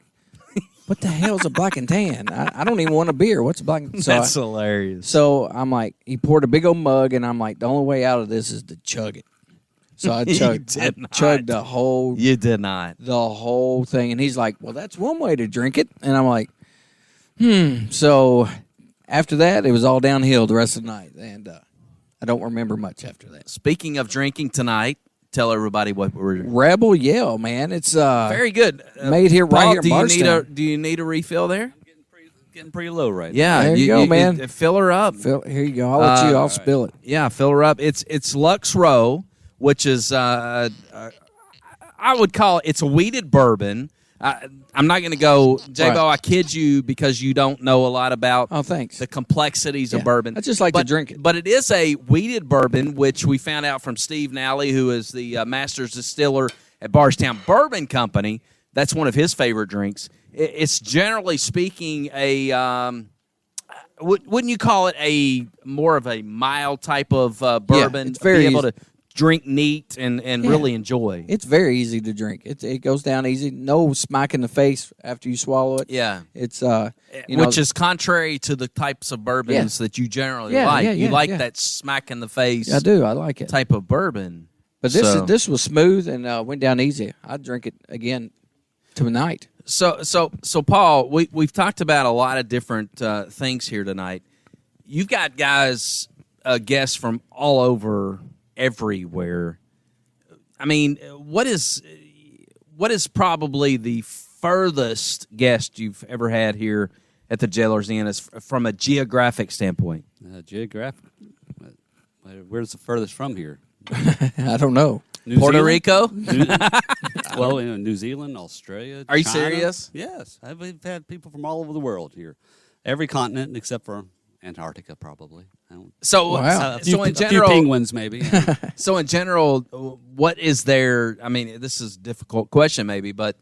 what the hell's a black and tan? I don't even want a beer. What's a black and tan? That's hilarious. So I'm like, he poured a big old mug, and I'm like, the only way out of this is to chug it. So I chugged the whole You did not. thing, and he's like, "Well, that's one way to drink it," and I'm like, So after that, it was all downhill the rest of the night, and I don't remember much after that. Speaking of drinking tonight, tell everybody what we're doing. Rebel Yell, man, it's Very good. made here right Paul, here in Bardstown. do you need a refill there? Getting pretty low right Yeah, There you go, man. Fill her up. Here you go. I'll let you. I'll spill it. Yeah, fill her up. It's Lux Row, which is I would call it's a weeded bourbon. I'm not going to go, J-Bo, Right. I kid you because you don't know a lot about Oh, thanks. the complexities of Yeah. bourbon. I just like to drink it. But it is a weeded bourbon, which we found out from Steve Nally, who is the master's distiller at Bardstown Bourbon Company. That's one of his favorite drinks. It's generally speaking wouldn't you call it a more of a mild type of bourbon? it's very be able easy. to drink neat and really enjoy. It's very easy to drink. It goes down easy. No smack in the face after you swallow it. Yeah. It's Which is contrary to the types of bourbons that you generally Yeah, like. yeah, You yeah, like yeah. that smack in the face I do. I like it. type of bourbon. But this was smooth and went down easy. I'd drink it again tonight. So Paul, we've talked about a lot of different things here tonight. You've got guests from all over, everywhere. I mean, what is probably the furthest guest you've ever had here at the Jailers Inn as from a geographic standpoint? Geographic. Where's the furthest from here? I don't know. New Puerto Zealand? Rico? Well, New Zealand, Australia. Are you China. serious? Yes, we've had people from all over the world here, every continent except for Antarctica, probably. I don't, So, Wow. so in a few general, penguins, maybe. so in general, what is their? I mean, this is a difficult question, maybe, but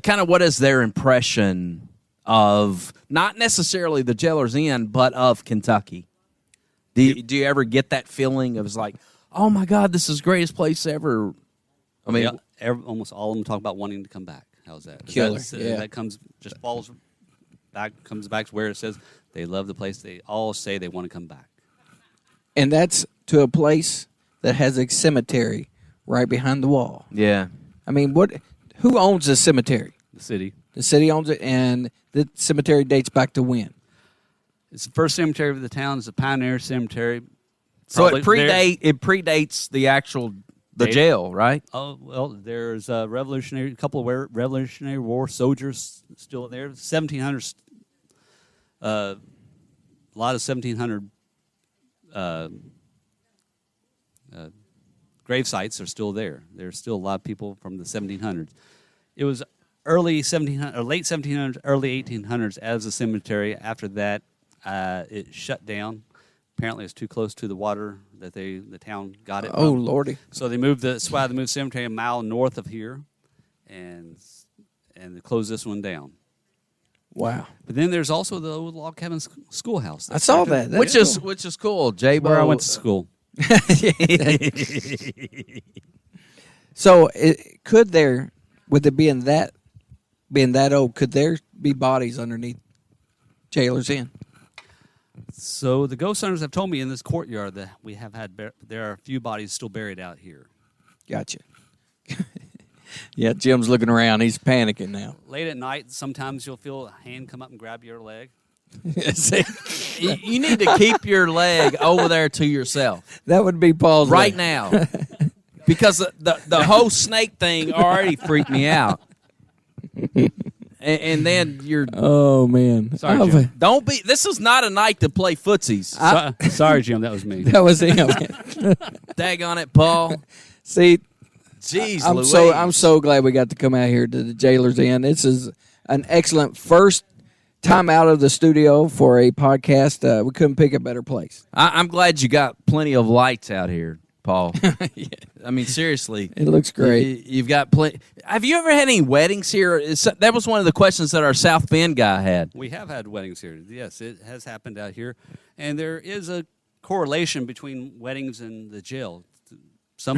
kind of what is their impression of not necessarily the Jailers Inn, but of Kentucky? Do you ever get that feeling of it's like, oh my God, this is the greatest place ever? I mean, almost all of them talk about wanting to come back. How's that? Killer, That, yeah. that comes back to where it says they love the place. They all say they want to come back. And that's to a place that has a cemetery right behind the wall. yeah. I mean, who owns the cemetery? The city. The city owns it, and the cemetery dates back to when? It's the first cemetery of the town. It's a pioneer cemetery. So Probably it predates the actual Date. jail, right? Oh well, there's a couple of Revolutionary War soldiers still there. 1700s, a lot of 1700 grave sites are still there. There's still a lot of people from the 1700s. It was early 1700, or late 1700s, early 1800s as a cemetery. After that, it shut down. Apparently, it's too close to the water that the town got it. Oh, from. Lordy. So they moved that's why they moved the cemetery a mile north of here, and they closed this one down. Wow. But then there's also the old log cabin schoolhouse. I saw that. That's Which is cool, J-Bo. where I went to school. So, with it being that old, could there be bodies underneath Jailers Inn? So the ghost hunters have told me in this courtyard that we have had there are a few bodies still buried out here. Gotcha. Yeah, Jim's looking around. He's panicking now. Late at night, sometimes you'll feel a hand come up and grab your leg. You need to keep your leg over there to yourself That would be Paul's right leg. now. because the whole snake thing already freaked me out. And then you're Oh man, Sorry, Jim. don't be. This is not a night to play footsies. Sorry, Jim, that was me. That was him. Daggone it, Paul. See, Jeez, I'm Louise. so glad we got to come out here to the Jailer's Inn. This is an excellent first time out of the studio for a podcast. We couldn't pick a better place. I'm glad you got plenty of lights out here, Paul. I mean, seriously. It looks great. You've got plenty. Have you ever had any weddings here? That was one of the questions that our South Bend guy had. We have had weddings here. Yes, it has happened out here. And there is a correlation between weddings and the jail. So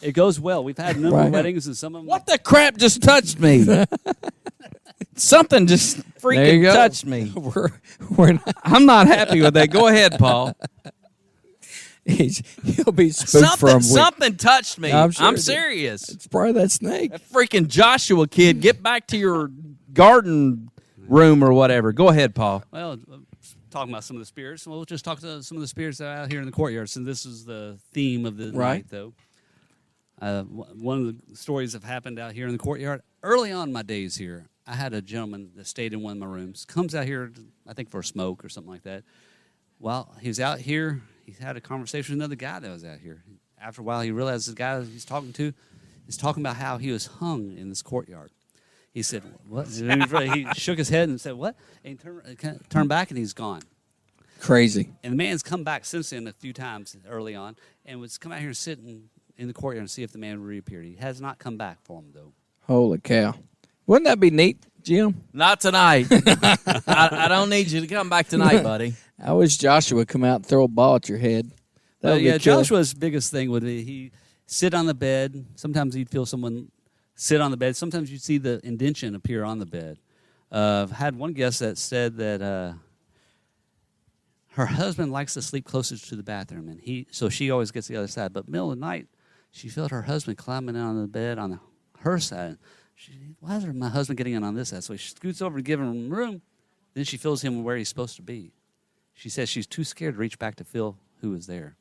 it goes well. We've had a number of weddings, and some of them. What the crap just touched me? Something just There you freaking go. touched me. We're not, I'm not happy with that. Go ahead, Paul. he'll be spooked for a week. Something touched me. I'm sure I'm it did. serious. It's probably that snake. That freaking Joshua kid, get back to your garden room or whatever. Go ahead, Paul. Well, talking about some of the spirits. We'll just talk to some of the spirits that are out here in the courtyard. Since this is the theme of the night, though. One of the stories that have happened out here in the courtyard. Early on in my days here, I had a gentleman that stayed in one of my rooms. Comes out here, I think for a smoke or something like that. While he was out here, he had a conversation with another guy that was out here. After a while, he realized the guy he's talking to is talking about how he was hung in this courtyard. He said, "What?" He shook his head and said, "What?" And he turned back, and he's gone. Crazy. And the man's come back since then a few times early on, and was come out here and sit in the courtyard and see if the man reappeared. He has not come back for him, though. Holy cow. Wouldn't that be neat, Jim? Not tonight. I don't need you to come back tonight, buddy. I wish Joshua would come out and throw a ball at your head. That would be killer. Joshua's biggest thing would be he sit on the bed. Sometimes he'd feel someone sit on the bed. Sometimes you'd see the indention appear on the bed. I've had one guest that said that her husband likes to sleep closest to the bathroom, and so she always gets the other side. But middle of the night, she felt her husband climbing on the bed on her side. Why is my husband getting in on this side? So she scoots over to give him room. Then she feels him where he's supposed to be. She says she's too scared to reach back to feel who was there.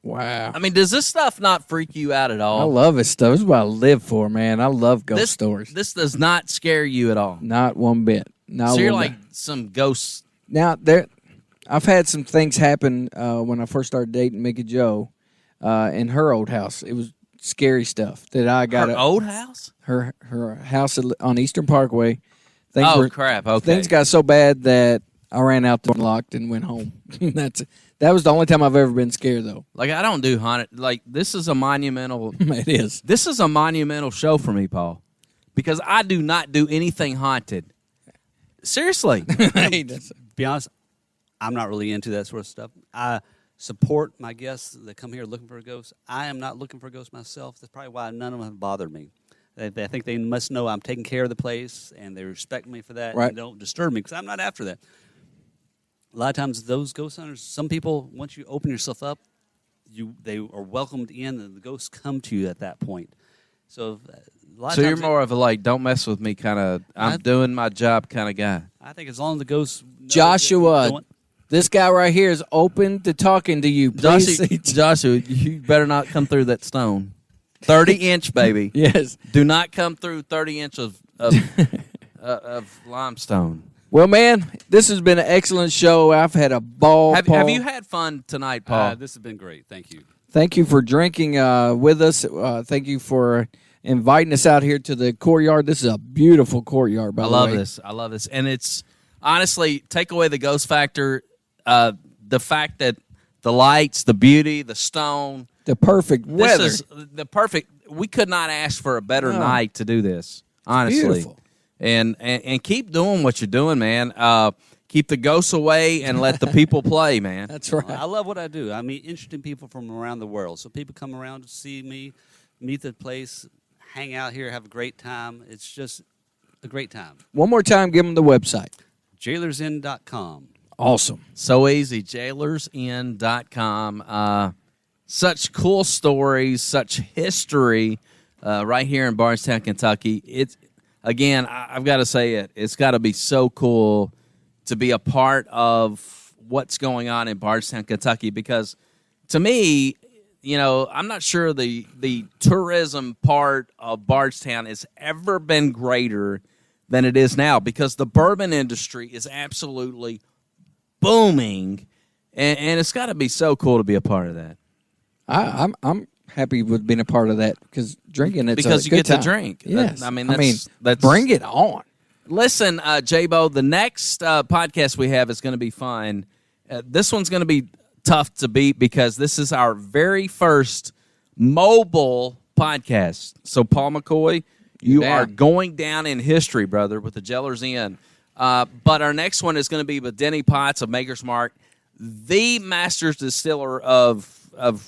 Wow. I mean, does this stuff not freak you out at all? I love this stuff. This is what I live for, man. I love ghost stories. This does not scare you at all. Not one bit. Not So you're one like bit. some ghosts. Now, I've had some things happen when I first started dating Mickey Jo in her old house. It was scary stuff that I got. Her old house? Her house on Eastern Parkway. Crap. Okay. Things got so bad that I ran out the door locked and went home. That was the only time I've ever been scared, though. Like, I don't do haunted. Like, this is a monumental. It is. This is a monumental show for me, Paul, because I do not do anything haunted. Seriously. Be honest, I'm not really into that sort of stuff. I support my guests that come here looking for a ghost. I am not looking for a ghost myself. That's probably why none of them have bothered me. I think they must know I'm taking care of the place, and they respect me for that. Right. And don't disturb me because I'm not after that. A lot of times, those ghost hunters, some people, once you open yourself up, they are welcomed in, and the ghosts come to you at that point. So, a lot of So you're times more of a, like, don't mess with me kind of, I'm doing my job kind of guy. I think as long as the ghosts know that Joshua, you don't- this guy right here is open to talking to you. Please. Joshua, you better not come through that stone. 30-inch, baby. Yes. Do not come through 30 inches of limestone. Well, man, this has been an excellent show. I've had a ball. Have Paul. you had fun tonight, Paul? This has been great. Thank you. Thank you for drinking with us. Thank you for inviting us out here to the courtyard. This is a beautiful courtyard, by I the love way. this. I love this. And it's, honestly, take away the ghost factor, the fact that the lights, the beauty, the stone. The perfect weather. This is the perfect. We could not ask for a better No. night to do this, honestly. beautiful. And keep doing what you're doing, man. Keep the ghosts away and let the people play, man. That's right. I love what I do. I meet interesting people from around the world. So people come around to see me, meet the place, hang out here, have a great time. It's just a great time. One more time, give them the website. JailersIn.com. Awesome. So easy. JailersIn.com. Such cool stories, such history right here in Bardstown, Kentucky. It's again, I've got to say it. It's got to be so cool to be a part of what's going on in Bardstown, Kentucky, because to me, I'm not sure the tourism part of Bardstown has ever been greater than it is now, because the bourbon industry is absolutely booming, and it's got to be so cool to be a part of that. I'm happy with being a part of that, because drinking it's because a you good get time. to drink. Yes, That's bring it on. Listen, J-Bo, the next podcast we have is going to be fun. This one's going to be tough to beat because this is our very first mobile podcast. So, Paul McCoy, you are going down in history, brother, with the Jellers Inn. But our next one is going to be with Denny Potts of Maker's Mark, the master's distiller of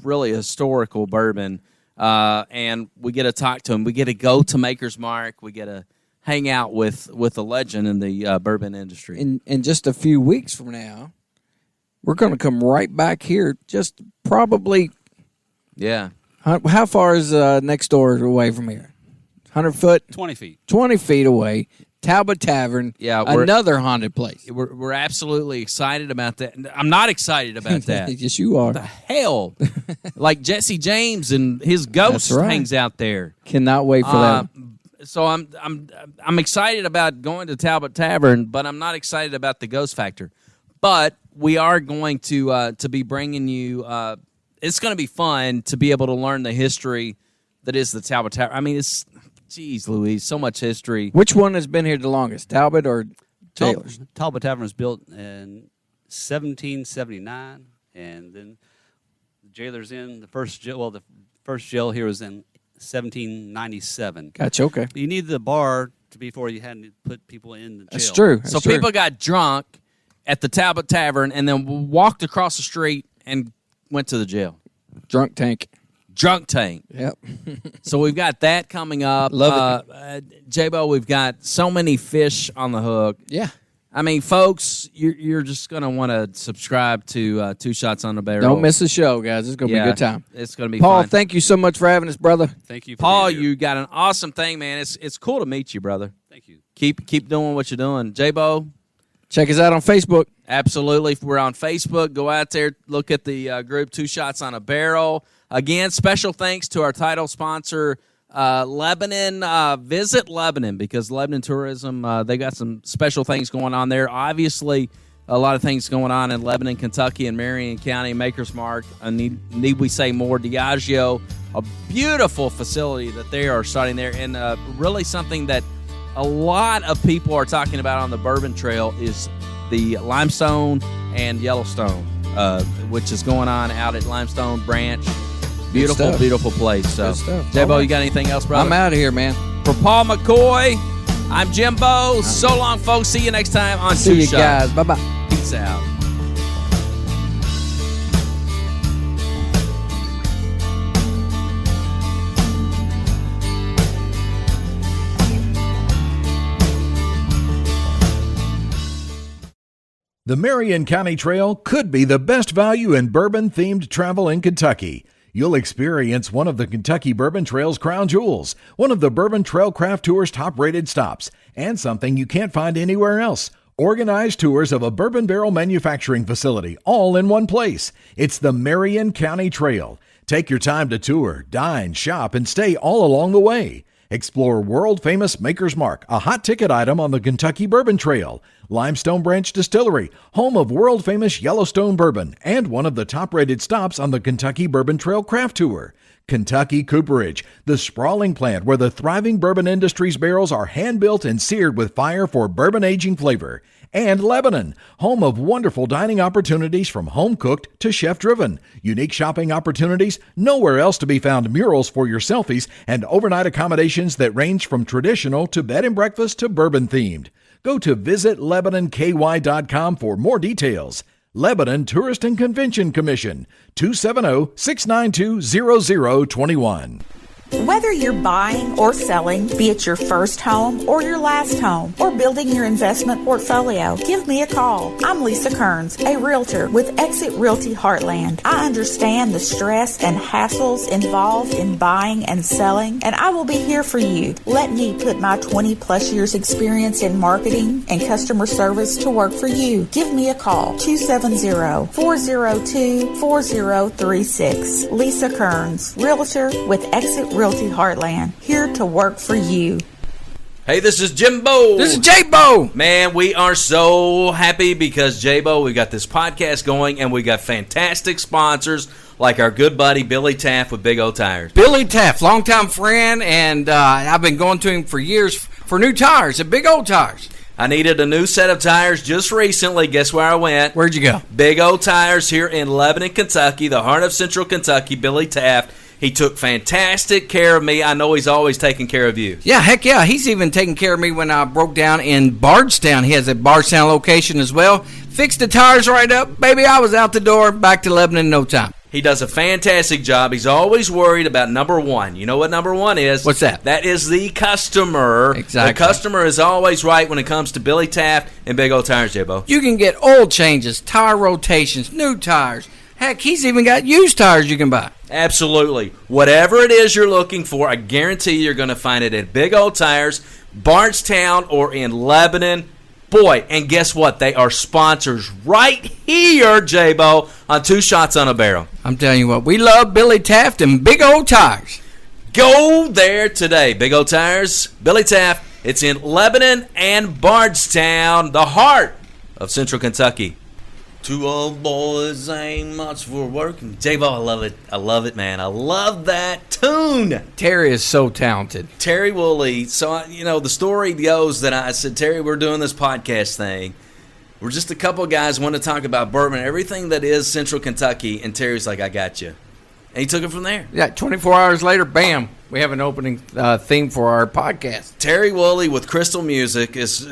really historical bourbon. And we get to talk to him. We get to go to Maker's Mark. We get to hang out with a legend in the bourbon industry. In just a few weeks from now, we're going to come right back here. Just probably, how far is next door away from here? 100 foot? 20 feet. 20 feet away. Talbot Tavern. Yeah, another haunted place. We're absolutely excited about that. I'm not excited about that. Yes, you are. What the hell? Like Jesse James and his ghost hangs out there. Cannot wait for that. So I'm excited about going to Talbot Tavern, but I'm not excited about the ghost factor. But we are going to be bringing you. It's going to be fun to be able to learn the history that is the Talbot Tavern. I mean, geez, Louise, so much history. Which one has been here the longest, Talbot or Jailers? Talbot Tavern was built in 1779, and then the Jailers Inn, the first jail here was in 1797. Gotcha. Okay, You need the bar before you had to put people in the jail. that's true. So people got drunk at the Talbot Tavern and then walked across the street and went to the jail. Drunk tank. Drunk tank. Yep. So we've got that coming up. Love it. J-Bo, we've got so many fish on the hook. Yeah. I mean, folks, you're just going to want to subscribe to Two Shots on the Barrel. Don't miss the show, guys. It's going to be a good time. It's going to be Paul, fun. thank you so much for having us, brother. Thank you for Paul, being here. you got an awesome thing, man. It's cool to meet you, brother. Thank you. Keep doing what you're doing. J-Bo, Check us out on Facebook. absolutely. We're on Facebook. Go out there, look at the group Two Shots on a Barrel. Again, special thanks to our title sponsor, Lebanon. Visit Lebanon, because Lebanon Tourism, they got some special things going on there. Obviously, a lot of things going on in Lebanon, Kentucky, and Marion County, Maker's Mark. Need we say more? Diageo, a beautiful facility that they are starting there, and really something that a lot of people are talking about on the Bourbon Trail is the Limestone and Yellowstone, which is going on out at Limestone Branch. Beautiful, beautiful place. So, Good stuff. J-Bo, All right. you got anything else, brother? I'm out of here, man. For Paul McCoy, I'm Jimbo. So long, folks. See you next time on See Two you Shots. guys. Bye-bye. Peace out. The Marion County Trail could be the best value in bourbon-themed travel in Kentucky. You'll experience one of the Kentucky Bourbon Trail's crown jewels, one of the Bourbon Trail Craft Tour's top-rated stops, and something you can't find anywhere else: organized tours of a bourbon barrel manufacturing facility, all in one place. It's the Marion County Trail. Take your time to tour, dine, shop, and stay all along the way. Explore world-famous Maker's Mark, a hot ticket item on the Kentucky Bourbon Trail, Limestone Branch Distillery, home of world-famous Yellowstone bourbon, and one of the top-rated stops on the Kentucky Bourbon Trail Craft Tour. Kentucky Cooperage, the sprawling plant where the thriving bourbon industry's barrels are hand-built and seared with fire for bourbon aging flavor. And Lebanon, home of wonderful dining opportunities from home-cooked to chef-driven. Unique shopping opportunities, nowhere else to be found murals for your selfies, and overnight accommodations that range from traditional to bed and breakfast to bourbon-themed. Go to visitlebanonky.com for more details. Lebanon Tourist and Convention Commission, 270-692-0021. Whether you're buying or selling, be it your first home or your last home, or building your investment portfolio, give me a call. I'm Lisa Kearns, a realtor with Exit Realty Heartland. I understand the stress and hassles involved in buying and selling, and I will be here for you. Let me put my 20 plus years experience in marketing and customer service to work for you. Give me a call, 270-402-4036. Lisa Kearns, realtor with Exit Realty Heartland, here to work for you. Hey, this is Jimbo. This is J-Bo. Man, we are so happy because, J-Bo, we got this podcast going, and we got fantastic sponsors like our good buddy Billy Taft with Big O Tires. Billy Taft, longtime friend, and I've been going to him for years for new tires at Big O Tires. I needed a new set of tires just recently. Guess where I went? Where'd you go? Big O Tires here in Lebanon, Kentucky, the heart of Central Kentucky. Billy Taft. He took fantastic care of me. I know he's always taking care of you. Yeah, heck yeah. He's even taking care of me when I broke down in Bardstown. He has a Bardstown location as well. Fixed the tires right up. Baby, I was out the door, back to Lebanon in no time. He does a fantastic job. He's always worried about number one. You know what number one is? What's that? That is the customer. Exactly. The customer is always right when it comes to Billy Taft and Big O Tires, J-Bo. You can get oil changes, tire rotations, new tires. Heck, he's even got used tires you can buy. Absolutely. Whatever it is you're looking for, I guarantee you're going to find it at Big O Tires, Bardstown, or in Lebanon. Boy, and guess what? They are sponsors right here, J-Bo, on Two Shots on a Barrel. I'm telling you what, we love Billy Taft and Big O Tires. Go there today. Big O Tires, Billy Taft. It's in Lebanon and Bardstown, the heart of Central Kentucky. Two old boys ain't much for working. J-Bo, I love it. I love it, man. I love that tune. Terry is so talented. Terry Woolley. So, the story goes that I said, Terry, we're doing this podcast thing. We're just a couple of guys want to talk about bourbon, everything that is Central Kentucky. And Terry's like, I got you. And he took it from there. Yeah, 24 hours later, bam, we have an opening theme for our podcast. Terry Woolley with Crystal Music is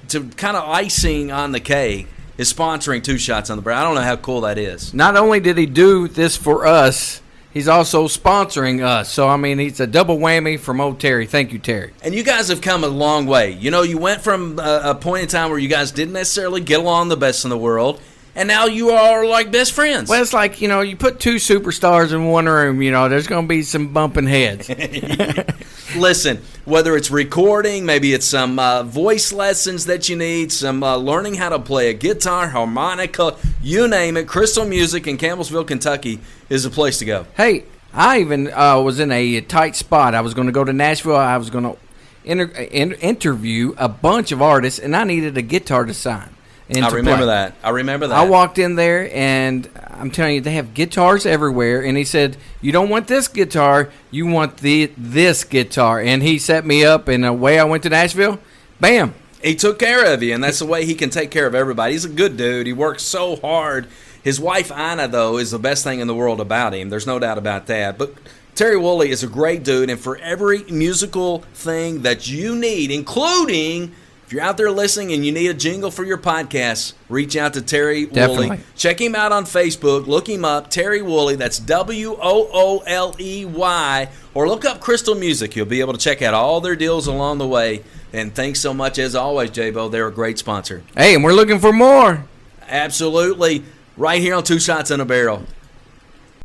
to kind of icing on the cake. Is sponsoring Two Shots on the Barrel. I don't know how cool that is. Not only did he do this for us, he's also sponsoring us. So, I mean, it's a double whammy from old Terry. Thank you, Terry. And you guys have come a long way. You went from a point in time where you guys didn't necessarily get along the best in the world, and now you are like best friends. Well, it's like, you put two superstars in one room, there's going to be some bumping heads. Listen, whether it's recording, maybe it's some voice lessons that you need, some learning how to play a guitar, harmonica, you name it, Crystal Music in Campbellsville, Kentucky is the place to go. Hey, I even was in a tight spot. I was going to go to Nashville. I was going to interview a bunch of artists, and I needed a guitar to sign. I remember that. I walked in there, and I'm telling you, they have guitars everywhere. And he said, you don't want this guitar, you want this guitar. And he set me up, and away I went to Nashville. Bam. He took care of you, and that's the way he can take care of everybody. He's a good dude. He works so hard. His wife, Anna, though, is the best thing in the world about him. There's no doubt about that. But Terry Woolley is a great dude, and for every musical thing that you need, including... If you're out there listening and you need a jingle for your podcast, reach out to Terry Woolley. Check him out on Facebook. Look him up, Terry Woolley. That's Wooley. Or look up Crystal Music. You'll be able to check out all their deals along the way. And thanks so much, as always, J-Bo. They're a great sponsor. Hey, and we're looking for more. Absolutely. Right here on Two Shots in a Barrel.